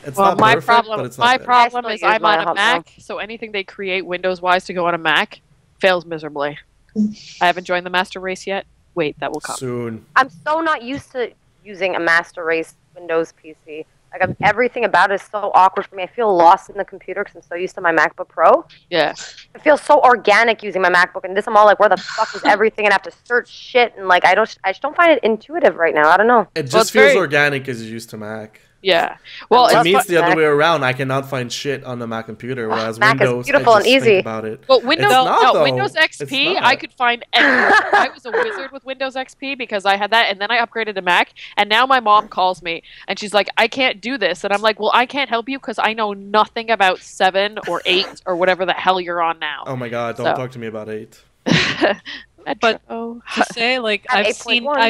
it's not perfect, but it's not my bad. problem is I'm on a Mac, so anything they create Windows-wise to go on a Mac fails miserably. I haven't joined the master race yet. Wait, that will come soon. I'm so not used to using a master race Windows PC. Like everything about it is so awkward for me. I feel lost in the computer because I'm so used to my MacBook Pro. Yeah. It feels so organic using my MacBook, and this I'm all like, where the fuck is everything? And I have to search shit, and like I just don't find it intuitive right now. I don't know. It just feels organic because you're used to Mac. Yeah. Well, to me, it's the other way around. I cannot find shit on the Mac computer, whereas Mac Windows, is beautiful I just and easy. think about it. Well, Windows It's XP, not. I could find everything. I was a wizard with Windows XP because I had that, and then I upgraded to Mac, and now my mom calls me, and she's like, I can't do this. And I'm like, well, I can't help you because I know nothing about 7 or 8 or whatever the hell you're on now. Oh my god, don't talk to me about 8. But to say, like, I've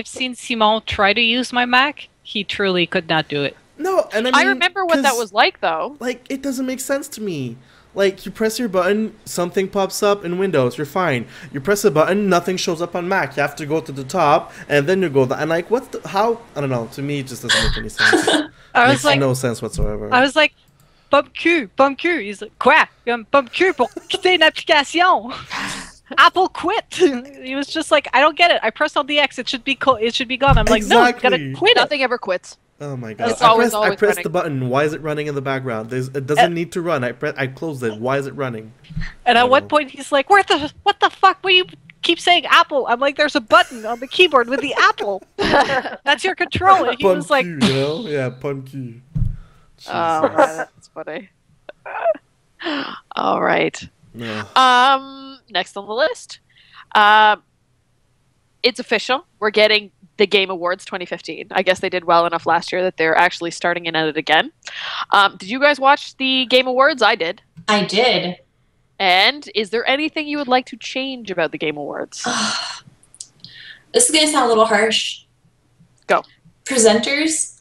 seen Simon try to use my Mac. He truly could not do it. No, and I remember what that was like, though. Like, it doesn't make sense to me. Like, you press your button, something pops up in Windows, you're fine. You press a button, nothing shows up on Mac. You have to go to the top, and then you go and like, how? I don't know. To me, it just doesn't make any sense. It makes no sense whatsoever. I was like, bump Q. He's like, quoi? Bump Q pour quitter une application. Apple quit. He was just like, I don't get it. I pressed on the X. It should be gone. I'm like, no, you gotta quit. Nothing ever quits. Oh my god! It's I always pressed running. the button. Why is it running in the background? It doesn't need to run. I closed it. Why is it running? And I at don't one know. point he's like, what the fuck? Will you keep saying apple? I'm like, there's a button on the keyboard with the apple. That's your controller. He was like, you know? Yeah, pumpkin. Oh, man, that's funny. All right. No. Next on the list. It's official. We're getting the Game Awards 2015. I guess they did well enough last year that they're actually starting in at it again. Did you guys watch the Game Awards? I did. I did. And is there anything you would like to change about the Game Awards? This is going to sound a little harsh. Go. Presenters.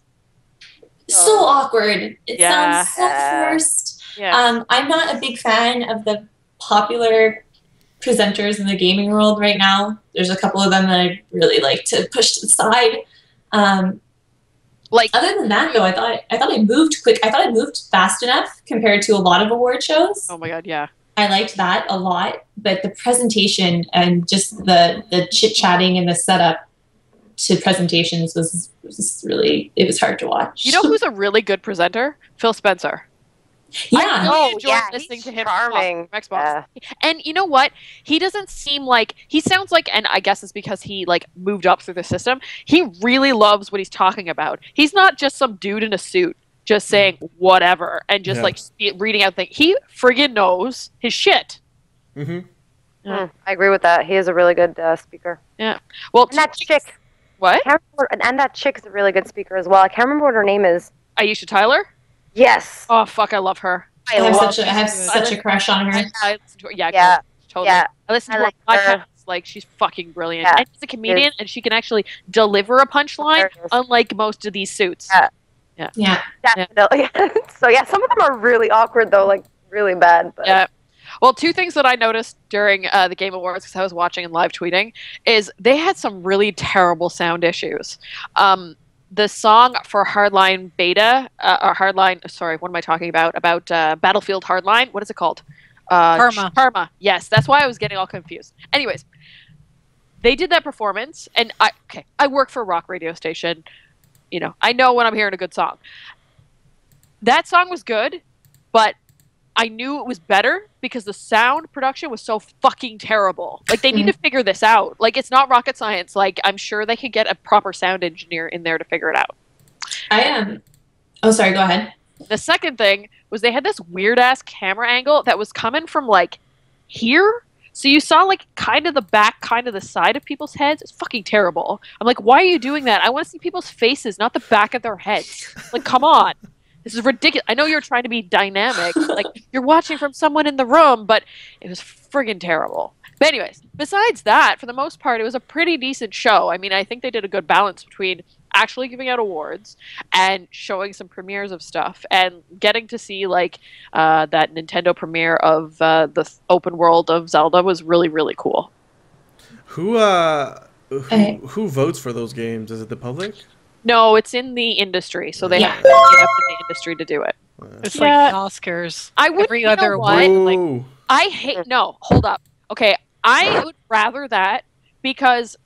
So awkward. It Yeah. sounds so forced. Yeah. I'm not a big fan of the popular presenters in the gaming world right now. There's a couple of them that I'd really like to push to the side. Like, other than that, though, I thought I moved quick. I thought I moved fast enough compared to a lot of award shows. oh my god, yeah. I liked that a lot, but the presentation and just the chit chatting and the setup to presentations was really, it was hard to watch. You know who's a really good presenter? Phil Spencer. Yeah. I really enjoyed listening he's to him charming. talk from Xbox. And you know what? He doesn't seem like he sounds like, and I guess it's because he like moved up through the system. He really loves what he's talking about. He's not just some dude in a suit just saying whatever and just like reading out things. He friggin' knows his shit. Mm-hmm. Yeah. I agree with that. He is a really good speaker. Yeah. Well, And that chick. What? And that chick is a really good speaker as well. I can't remember what her name is. Aisha Tyler? Yes. Oh fuck, I love her. I have such a crush on her. I listen to her. Yeah. Totally. Yeah. I listen to I her like podcast. her. Like, she's fucking brilliant. Yeah. And she's a comedian, and she can actually deliver a punchline, unlike most of these suits. Yeah. Yeah. Definitely. So yeah, some of them are really awkward though, like really bad. But. Yeah. Well, two things that I noticed during the Game Awards, because I was watching and live tweeting, is they had some really terrible sound issues. The song for Hardline Beta, or Hardline, sorry, what am I talking about? About Battlefield Hardline? What is it called? Karma. Karma. Yes, that's why I was getting all confused. Anyways, they did that performance, and I work for a rock radio station. You know, I know when I'm hearing a good song. That song was good, but I knew it was better because the sound production was so fucking terrible. Like, they need to figure this out. Like, it's not rocket science. Like, I'm sure they could get a proper sound engineer in there to figure it out. I am. Oh, sorry. Go ahead. The second thing was they had this weird ass camera angle that was coming from like here. So you saw like kind of the back, kind of the side of people's heads. It's fucking terrible. I'm like, why are you doing that? I want to see people's faces, not the back of their heads. Like, come on. This is ridiculous. I know you're trying to be dynamic. Like, you're watching from someone in the room, but it was friggin' terrible. But anyways, besides that, for the most part, it was a pretty decent show. I mean, I think they did a good balance between actually giving out awards and showing some premieres of stuff and getting to see like that Nintendo premiere of the open world of Zelda was really, really cool. Who votes for those games? Is it the public? No, it's in the industry, so they Yeah. have to get up in the industry to do it. It's Yeah. like the Oscars. I would, Every you know other what? award, like, Ooh. I hate. No, hold up. Okay, I would rather that because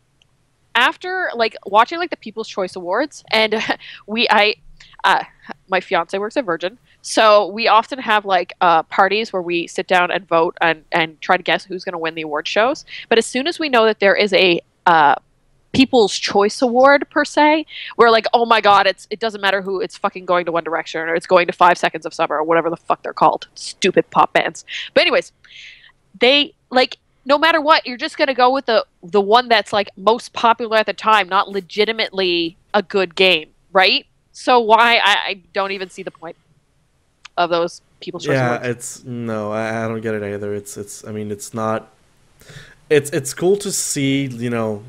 after like watching like the People's Choice Awards, and my fiance works at Virgin, so we often have like parties where we sit down and vote and try to guess who's going to win the award shows. But as soon as we know that there is a People's Choice Award per se, we're like, oh my god, it doesn't matter who, it's fucking going to One Direction or it's going to 5 Seconds of Summer or whatever the fuck they're called, stupid pop bands. But anyways, they like no matter what, you're just gonna go with the one that's like most popular at the time, not legitimately a good game, right? So why I don't even see the point of those People's Choice Awards. I don't get it either. I mean, it's not. It's cool to see, you know,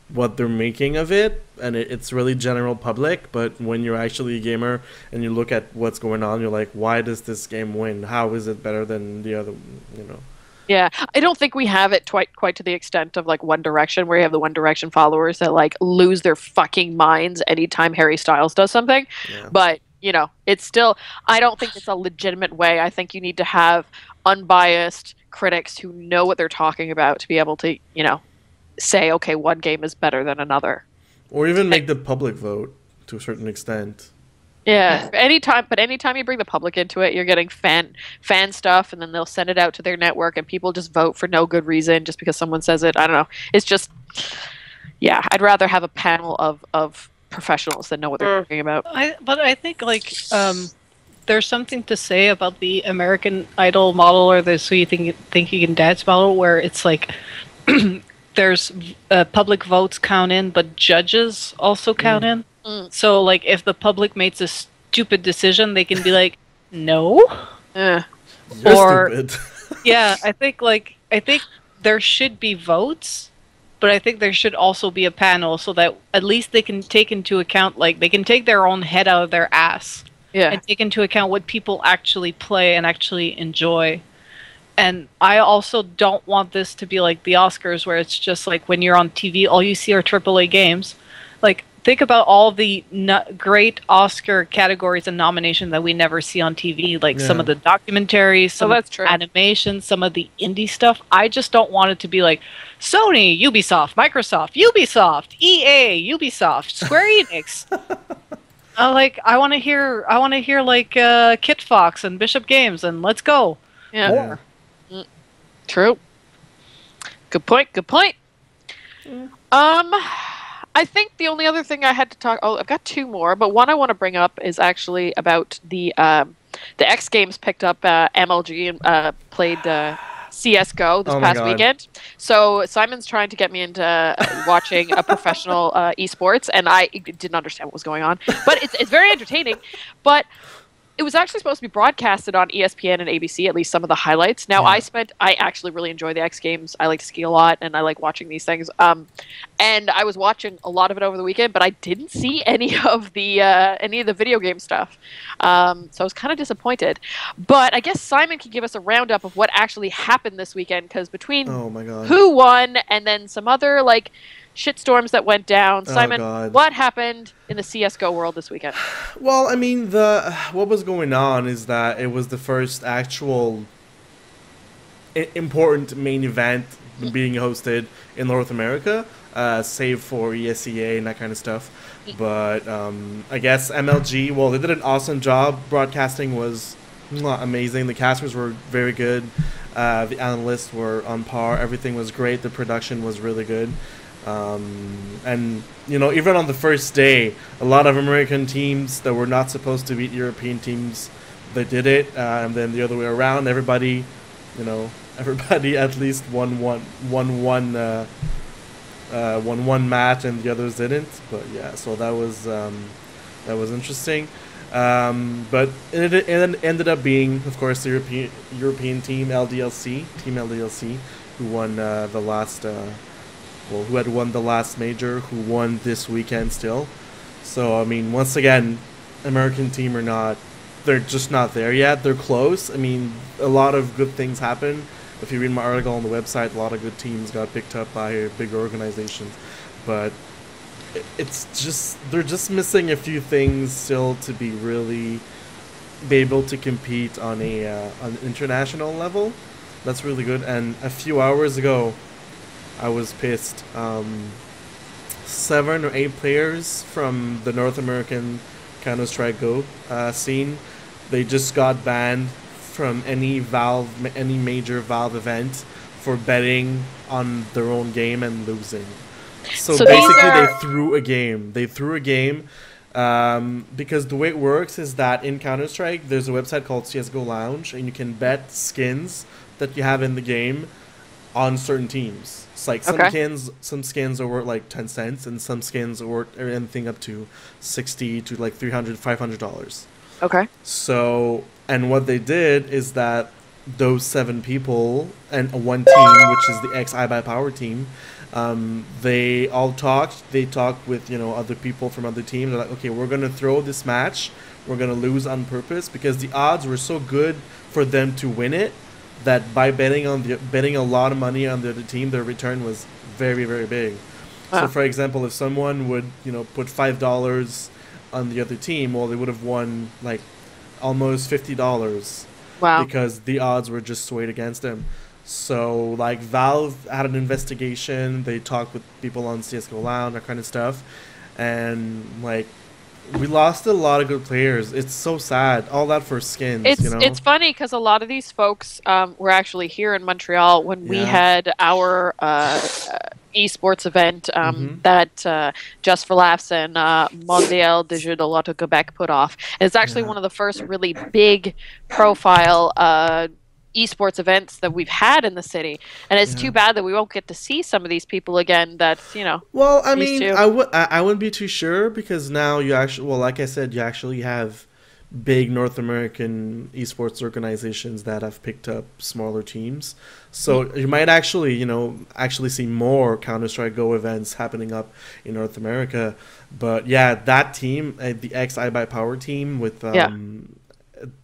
what they're making of it, and it's really general public, but when you're actually a gamer and you look at what's going on, you're like, why does this game win? How is it better than the other, you know? Yeah, I don't think we have it quite to the extent of like One Direction, where you have the One Direction followers that like lose their fucking minds anytime Harry Styles does something. Yeah. But, you know, it's still, I don't think it's a legitimate way. I think you need to have unbiased critics who know what they're talking about to be able to, you know, say, okay, one game is better than another. Or even make the public vote to a certain extent. Yeah, anytime you bring the public into it, you're getting fan stuff, and then they'll send it out to their network, and people just vote for no good reason just because someone says it. I don't know. It's just, yeah, I'd rather have a panel of professionals that know what they're talking about. But I think there's something to say about the American Idol model or the So You Think You Can Dance model, where it's like there's public votes count in, but judges also count in. So, like, if the public makes a stupid decision, they can be like, "No," You're or stupid. yeah. I think there should be votes, but I think there should also be a panel so that at least they can take into account, like, they can take their own head out of their ass and take into account what people actually play and actually enjoy. And I also don't want this to be like the Oscars, where it's just like when you're on TV, all you see are AAA games. Like, think about all the great Oscar categories and nominations that we never see on TV, like some of the documentaries, some of the animation, some of the indie stuff. I just don't want it to be like Sony, Ubisoft, Microsoft, Ubisoft, EA, Ubisoft, Square Enix. I want to hear like Kit Fox and Bishop Games, and let's go. Yeah. More. True. Good point. I think the only other thing I had to talk. Oh, I've got two more, but one I want to bring up is actually about the X Games picked up MLG and played CS:GO this past weekend. So Simon's trying to get me into watching a professional esports, and I didn't understand what was going on, but it's very entertaining. But it was actually supposed to be broadcasted on ESPN and ABC, at least some of the highlights. Now, I actually really enjoy the X Games. I like to ski a lot, and I like watching these things. And I was watching a lot of it over the weekend, but I didn't see any of the video game stuff. So I was kind of disappointed. But I guess Simon can give us a roundup of what actually happened this weekend, because between who won and then some other like shitstorms that went down. Simon, what happened in the CS:GO world this weekend? Well, I mean, what was going on is that it was the first actual important main event being hosted in North America, save for ESEA and that kind of stuff. But I guess MLG, well, they did an awesome job. Broadcasting was amazing. The casters were very good. The analysts were on par. Everything was great. The production was really good. And even on the first day, a lot of American teams that were not supposed to beat European teams, they did it, and then the other way around, everybody at least won one match and the others didn't. But yeah, so that was interesting. But it ended up being, of course, the European team LDLC, who won the last. Who had won the last major, who won this weekend still. So, I mean, once again, American team or not, they're just not there yet. They're close. I mean, a lot of good things happen. If you read my article on the website, a lot of good teams got picked up by bigger organizations. But they're just missing a few things still to be able to compete on an international level. That's really good. And a few hours ago, I was pissed. 7 or 8 players from the North American Counter-Strike Go scene, they just got banned from any major Valve event for betting on their own game and losing. So basically, they threw a game. Because the way it works is that in Counter-Strike, there's a website called CSGO Lounge, and you can bet skins that you have in the game on certain teams. It's like some skins are worth like 10 cents, and some skins are worth anything up to $60 to like $300, $500. Okay. So, and what they did is that those 7 people and one team, which is the ex-iBuyPower team, they all talked. They talked with other people from other teams. They're like, okay, we're gonna throw this match. We're gonna lose on purpose because the odds were so good for them to win it, that by betting a lot of money on the other team, their return was very, very big. Wow. So, for example, if someone would put $5 on the other team, well, they would have won like almost $50. Wow! Because the odds were just swayed against them. So, like, Valve had an investigation. They talked with people on CS:GO Lounge, that kind of stuff, and like We lost a lot of good players. It's so sad. All that for skins, you know? It's funny because a lot of these folks were actually here in Montreal when we Yeah. had our esports event Mhm. that Just for Laughs and Mondial de Jeux de l'Auto Quebec put off. It's actually Yeah. one of the first really big profile esports events that we've had in the city, and it's Yeah. too bad that we won't get to see some of these people again. That's Well, I These mean, two. I wouldn't be too sure because now you actually, well, like I said, you actually have big North American esports organizations that have picked up smaller teams. So you might actually, actually see more Counter-Strike Go events happening up in North America. But yeah, that team, the ex iBuyPower team with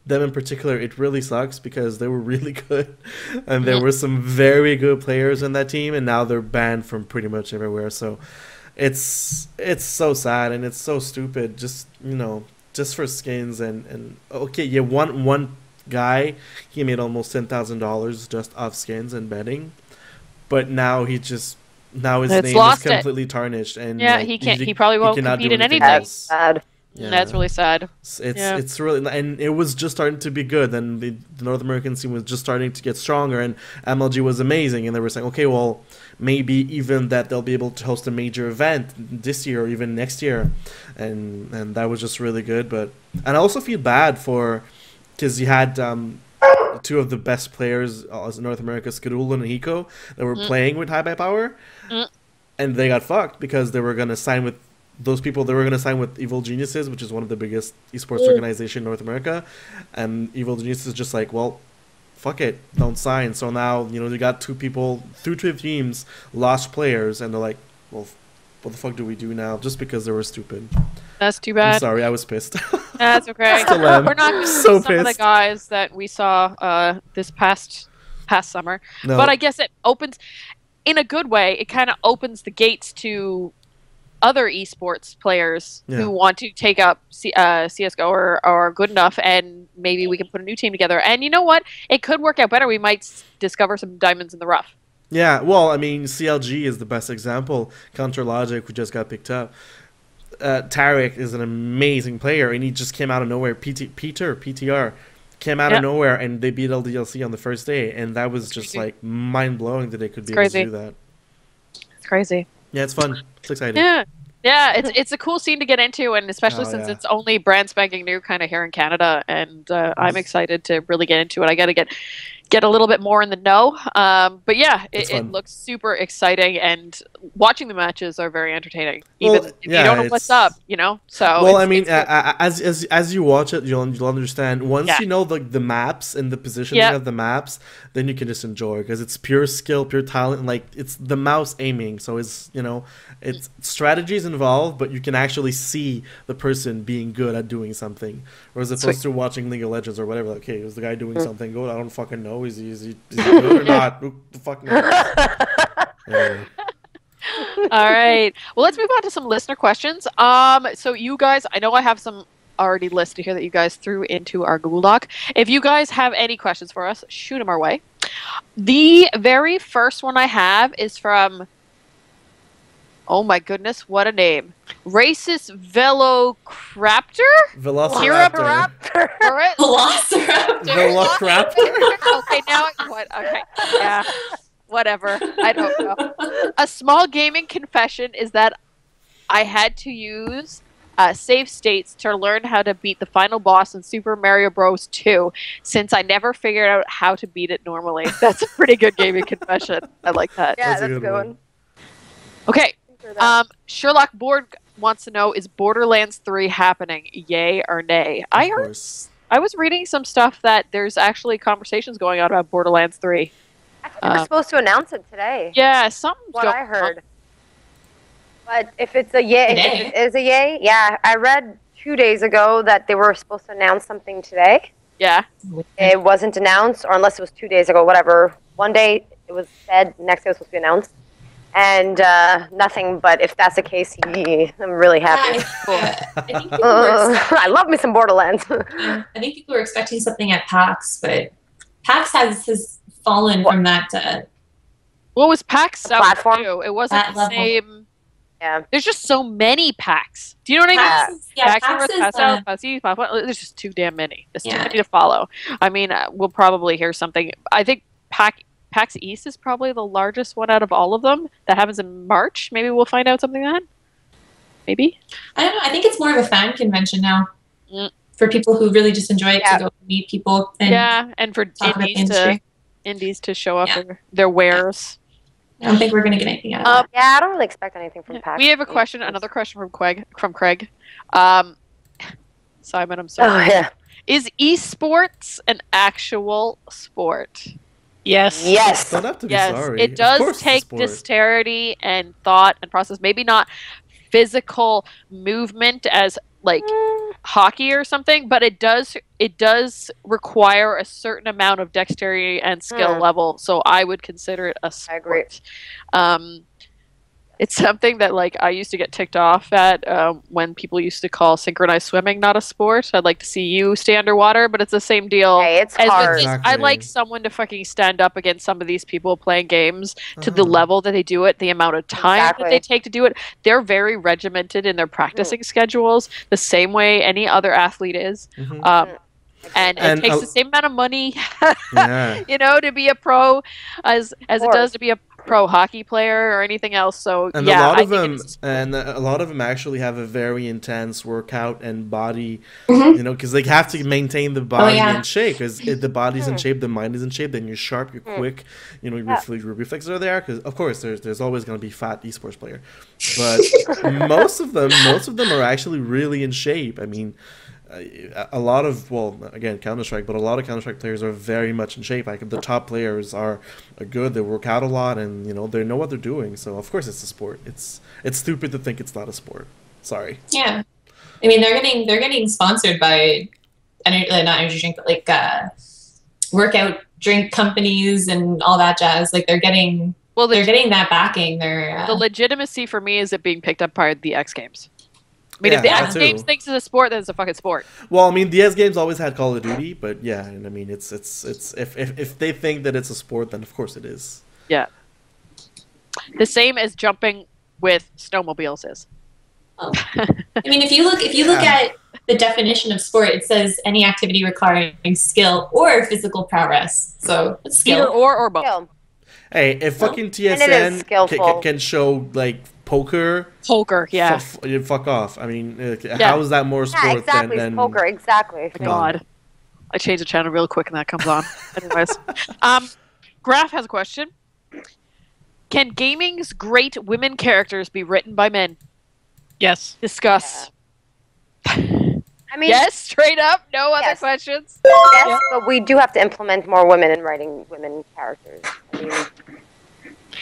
them in particular, it really sucks because they were really good and there were some very good players in that team, and now they're banned from pretty much everywhere. So it's so sad and it's so stupid, just for skins and okay, yeah, one guy, he made almost $10,000 just off skins and betting, but now his name is lost it. completely tarnished, and Yeah, like, he probably won't cannot compete do in anything anything. That's else. sad. Yeah. That's really sad. It's really, and it was just starting to be good, and the North American scene was just starting to get stronger, and MLG was amazing, and they were saying, okay, well, maybe even that they'll be able to host a major event this year or even next year, and that was just really good. But and I also feel bad because you had two of the best players in North America, Skadul and Hiko, that were playing with High by Power, and they got fucked because they were gonna sign with those people. They were going to sign with Evil Geniuses, which is one of the biggest esports organization in North America, and Evil Geniuses just like, well, fuck it, don't sign. So now they got two teams lost players, and they're like, well, what the fuck do we do now? Just because they were stupid. That's too bad. I'm sorry, I was pissed. That's okay. Still am. We're not going to So see some of the pissed. guys that we saw this past summer, No. but I guess it opens, in a good way, it kind of opens the gates to other esports players who want to take up CSGO or are good enough, and maybe we can put a new team together. And you know what? It could work out better. We might discover some diamonds in the rough. Yeah, well, I mean, CLG is the best example. Counter Logic, who just got picked up. Tarek is an amazing player, and he just came out of nowhere. PTR came out of nowhere, and they beat LDLC on the first day, and that was just crazy. like mind-blowing that they could be able Crazy. to do that. It's crazy. Yeah, it's fun. It's exciting. Yeah, it's a cool scene to get into, and especially Oh, since yeah. it's only brand spanking new kind of here in Canada, and I'm excited to really get into it. I got to get a little bit more in the know. But yeah, It's it fun. looks super exciting, and watching the matches are very entertaining. Even Well, if you yeah, don't know what's it's- up, So Well, it's- I mean, it's good. as you watch it, you'll understand. Once Yeah. you know the maps and the positioning Yeah. of the maps, then you can just enjoy, because it's pure skill, pure talent. Like, it's the mouse aiming, so it's it's strategies involved, but you can actually see the person being good at doing something, whereas opposed to watching League of Legends or whatever. Like, okay, is the guy doing something good? I don't fucking know. Is he good or not? Who the fuck knows? Anyway. All right. Well, let's move on to some listener questions. So you guys, I know I have some already listed here that you guys threw into our Google Doc. If you guys have any questions for us, shoot them our way. The very first one I have is from, oh my goodness, what a name. Racist Velocraptor? Velociraptor. Velociraptor. Velociraptor. Okay, now what? Okay, yeah, whatever. I don't know. A small gaming confession is that I had to use save states to learn how to beat the final boss in Super Mario Bros. 2, since I never figured out how to beat it normally. That's a pretty good gaming confession. I like that. Yeah, That's that's a a good good one. one. Okay. For that. Sherlock Borg wants to know, is Borderlands 3 happening? Yay or nay? Of I course. was reading some stuff that there's actually conversations going on about Borderlands 3. I think we're supposed to announce it today. Yeah, something's What going I on. heard. But if it's a yay, Today? if it is a yay, yeah. I read 2 days ago that they were supposed to announce something today. Yeah. It wasn't announced, or unless it was 2 days ago, whatever. One day it was said, next day it was supposed to be announced. And nothing, but if that's the case, I'm really happy. I think people were I love me some Borderlands. I think people were expecting something at PAX, but PAX has fallen from that. What was PAX The out platform? too? It wasn't That the level. same. Yeah. There's just so many packs. Do you know what I mean? PAX Packs, is, there's just too damn many. There's too Yeah. many to follow. I mean, we'll probably hear something. I think PAX East is probably the largest one out of all of them. That happens in March. Maybe we'll find out something then. Maybe. I don't know. I think it's more of a fan convention now Mm. for people who really just enjoy it to go meet people and and for talk about the indies industry. to show off their wares. I don't think we're going to get anything out of that. Yeah, I don't really expect anything from PAX. We have a question, another question from Craig. Simon, I'm sorry. Oh, yeah. Is esports an actual sport? Yes. Yes. Don't have to be Yes, sorry. it Of does course it's a take sport. dexterity and thought and process. Maybe not physical movement as like hockey or something, but it does require a certain amount of dexterity and skill level. So I would consider it a sport. I agree. It's something that like I used to get ticked off at when people used to call synchronized swimming not a sport. I'd like to see you stay underwater, but it's the same deal. Hey, it's as hard. Exactly. I'd like someone to fucking stand up against some of these people playing games to the level that they do it, the amount of time that they take to do it. They're very regimented in their practicing schedules, the same way any other athlete is. And it takes the same amount of money, you know, to be a pro as it does to be a pro hockey player or anything else. So and yeah, a lot of them actually have a very intense workout and body, you know, because they have to maintain the body in shape. Because if the body's in shape, the mind is in shape. Then you're sharp, you're quick, you know, your reflexes are there. Because of course, there's always going to be fat esports player, but most of them are actually really in shape. I mean. A lot of, well, again, Counter-Strike, but a lot of Counter-Strike players are very much in shape. Like the top players are good. They work out a lot, and you know they know what they're doing. So of course it's a sport. It's stupid to think it's not a sport. Sorry. Yeah, I mean they're getting sponsored by not energy drink, but like workout drink companies and all that jazz. Like they're getting that backing. The legitimacy for me is it being picked up by the X Games. I mean, if the X Games thinks it's a sport, then it's a fucking sport. Well, I mean, the X Games always had Call of Duty, but yeah, and I mean, it's if they think that it's a sport, then of course it is. Yeah. The same as jumping with snowmobiles is. I mean, if you look at the definition of sport, it says any activity requiring skill or physical prowess. So it's skill. Either or both. Skill. Hey, if fucking TSN can show like poker, yeah. Fuck off. I mean, how is that more sport than poker? Exactly. God, I change the channel real quick and that comes on. Anyways, Graf has a question. Can gaming's great women characters be written by men? Yes. Discuss. I mean, yes, straight up, no other questions. Yes, but we do have to implement more women in writing women characters. I mean,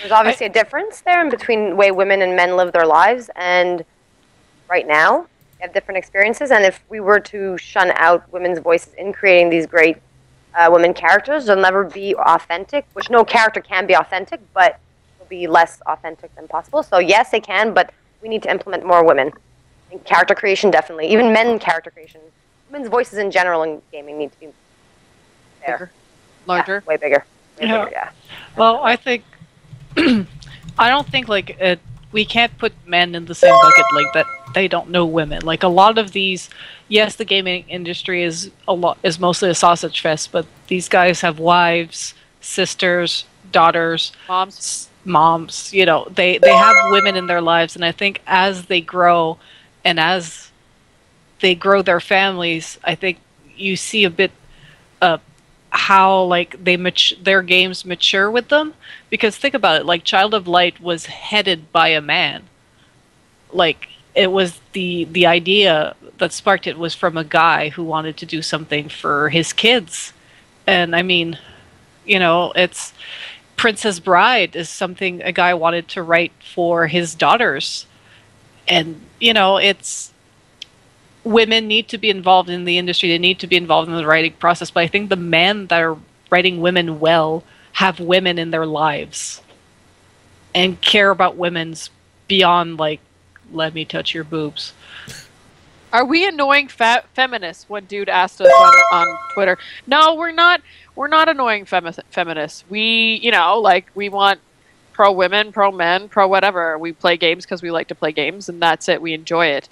there's obviously a difference there in between the way women and men live their lives, and right now they have different experiences. And if we were to shun out women's voices in creating these great women characters, they'll never be authentic. Which no character can be authentic, but will be less authentic than possible. So yes, they can, but we need to implement more women. And character creation, definitely. Even men character creation. Women's voices in general in gaming need to be there. Bigger. Larger? Yeah, way bigger. Bigger, yeah. Well, I think... I don't think, like, we can't put men in the same bucket, like, that they don't know women. Like, a lot of these... Yes, the gaming industry is mostly a sausage fest, but these guys have wives, sisters, daughters... Moms, you know, they have women in their lives, and I think as they grow... And as they grow their families, I think you see a bit of how like their games mature with them. Because think about it, like Child of Light was headed by a man. Like it was the idea that sparked it was from a guy who wanted to do something for his kids. And I mean, you know, it's Princess Bride is something a guy wanted to write for his daughters. And, you know, it's women need to be involved in the industry. They need to be involved in the writing process. But I think the men that are writing women well have women in their lives and care about women's beyond, like, let me touch your boobs. Are we annoying feminists? One dude asked us on Twitter. No, we're not. We're not annoying feminists. We, you know, like, we want pro women, pro men, pro whatever. We play games because we like to play games, and that's it. We enjoy it.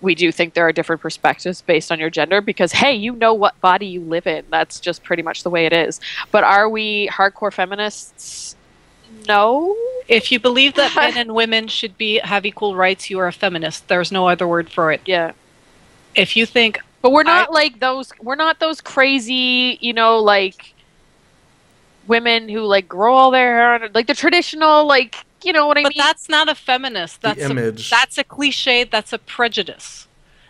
We do think there are different perspectives based on your gender because, hey, you know what body you live in. That's just pretty much the way it is. But are we hardcore feminists? No. If you believe that men and women should have equal rights, you are a feminist. There's no other word for it. Yeah. If you think, but we're not like those. We're not those crazy, like women who like grow all their hair, like the traditional, like what I mean. But that's not a feminist. That's the image. That's a cliche. That's a prejudice.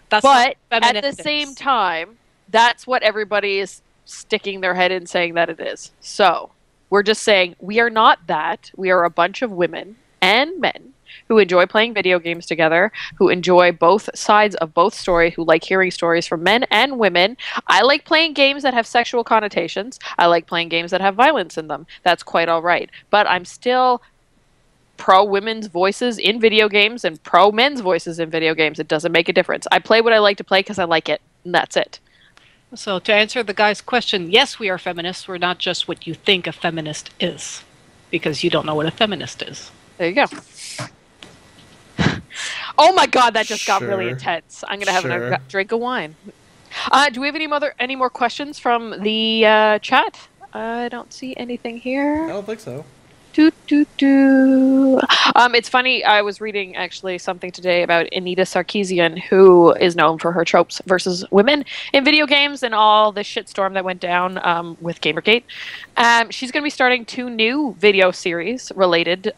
That's but at the same time, that's what everybody is sticking their head in saying that it is. So we're just saying we are not that. We are a bunch of women and men who enjoy playing video games together, who enjoy both sides of both story, who like hearing stories from men and women. I like playing games that have sexual connotations. I like playing games that have violence in them. That's quite all right. But I'm still pro women's voices in video games and pro men's voices in video games. It doesn't make a difference. I play what I like to play because I like it, and that's it. So to answer the guy's question, yes, we are feminists. We're not just what you think a feminist is, because you don't know what a feminist is. There you go. Oh my god, that just got really intense. I'm going to have another drink of wine. Do we have any more questions from the chat? I don't see anything here. I don't think so. It's funny, I was reading actually something today about Anita Sarkeesian, who is known for her tropes versus women in video games and all the shitstorm that went down with Gamergate. She's going to be starting 2 new video series related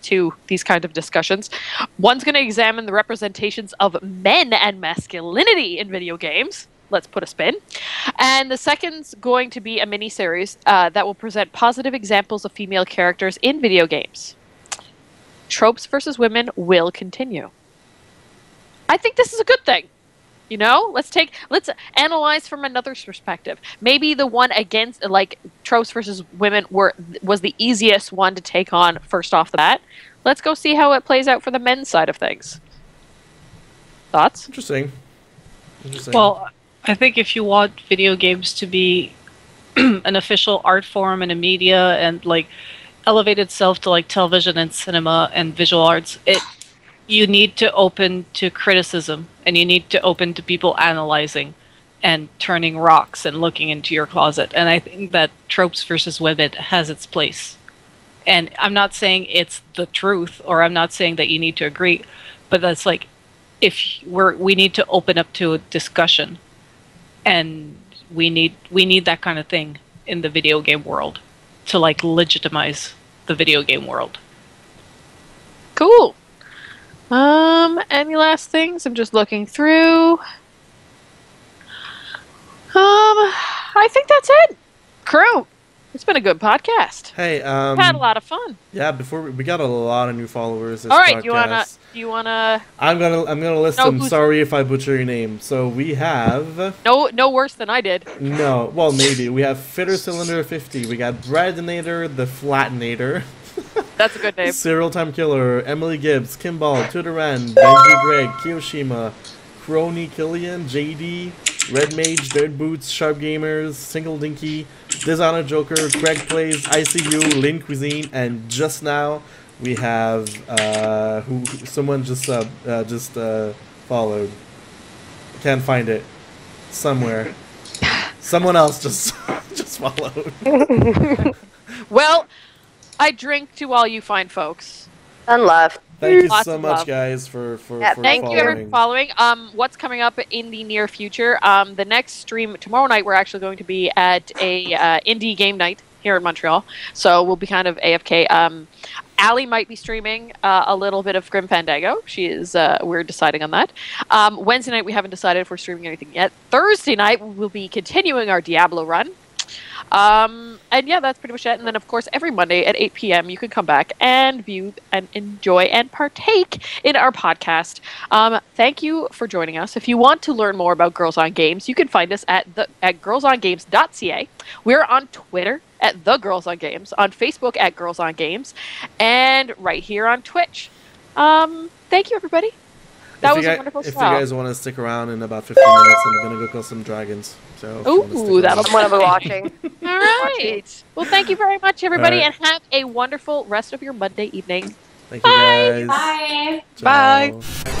to these kind of discussions. One's going to examine the representations of men and masculinity in video games. Let's put a spin. And the second's going to be a mini-series that will present positive examples of female characters in video games. Tropes versus women will continue. I think this is a good thing. Let's analyze from another perspective. Maybe the one against, like, tropes versus women was the easiest one to take on first off the bat. Let's go see how it plays out for the men's side of things. Thoughts? Interesting. Well, I think if you want video games to be an official art form and a media and like elevate itself to like television and cinema and visual arts, you need to open to criticism and you need to open to people analyzing and turning rocks and looking into your closet. And I think that tropes versus women has its place. And I'm not saying it's the truth, or I'm not saying that you need to agree, but that's like, we need to open up to a discussion, and we need that kind of thing in the video game world to like legitimize the video game world. Cool. Any last things? I'm just looking through. I think that's it. Crew, it's been a good podcast. Hey, We've had a lot of fun. Yeah, before we got a lot of new followers this All right, podcast. do you wanna I'm gonna list them. Sorry if I butcher your name. So we have no worse than I did. No, well maybe. We have Fitter Cylinder 50, we got Bradinator the Flatinator. That's a good name. Serial Time Killer, Emily Gibbs, Kimball, Tutoran, Benji Greg, Kiyoshima, Crony Killian, JD, Red Mage, Dirt Boots, Sharp Gamers, Single Dinky, Dishonor Joker, Greg Plays, ICU, Lin Cuisine, and just now we have who someone just followed. Can't find it. Somewhere. Someone else just followed. Well, I drink to all you fine folks. None left. Thank you Lots so of much, love. guys, for Thank you everyone for following. What's coming up in the near future? The next stream tomorrow night, we're actually going to be at a indie game night here in Montreal, so we'll be kind of AFK. Allie might be streaming a little bit of Grim Fandango. She is. We're deciding on that. Wednesday night, we haven't decided if we're streaming anything yet. Thursday night, we'll be continuing our Diablo run. And yeah, that's pretty much it. And then, of course, every Monday at 8 p.m., you can come back and view and enjoy and partake in our podcast. Thank you for joining us. If you want to learn more about Girls on Games, you can find us at girlsongames.ca. We're on Twitter at The Girls on Games, on Facebook at Girls on Games, and right here on Twitch. Thank you, everybody. That was a wonderful show. If you guys want to stick around in about 15 minutes, I'm going to go kill some dragons. So if you wanna stick Ooh, that'll I'm gonna be watching. All right. Well, thank you very much, everybody, and have a wonderful rest of your Monday evening. Thank you guys. Bye. Ciao. Bye.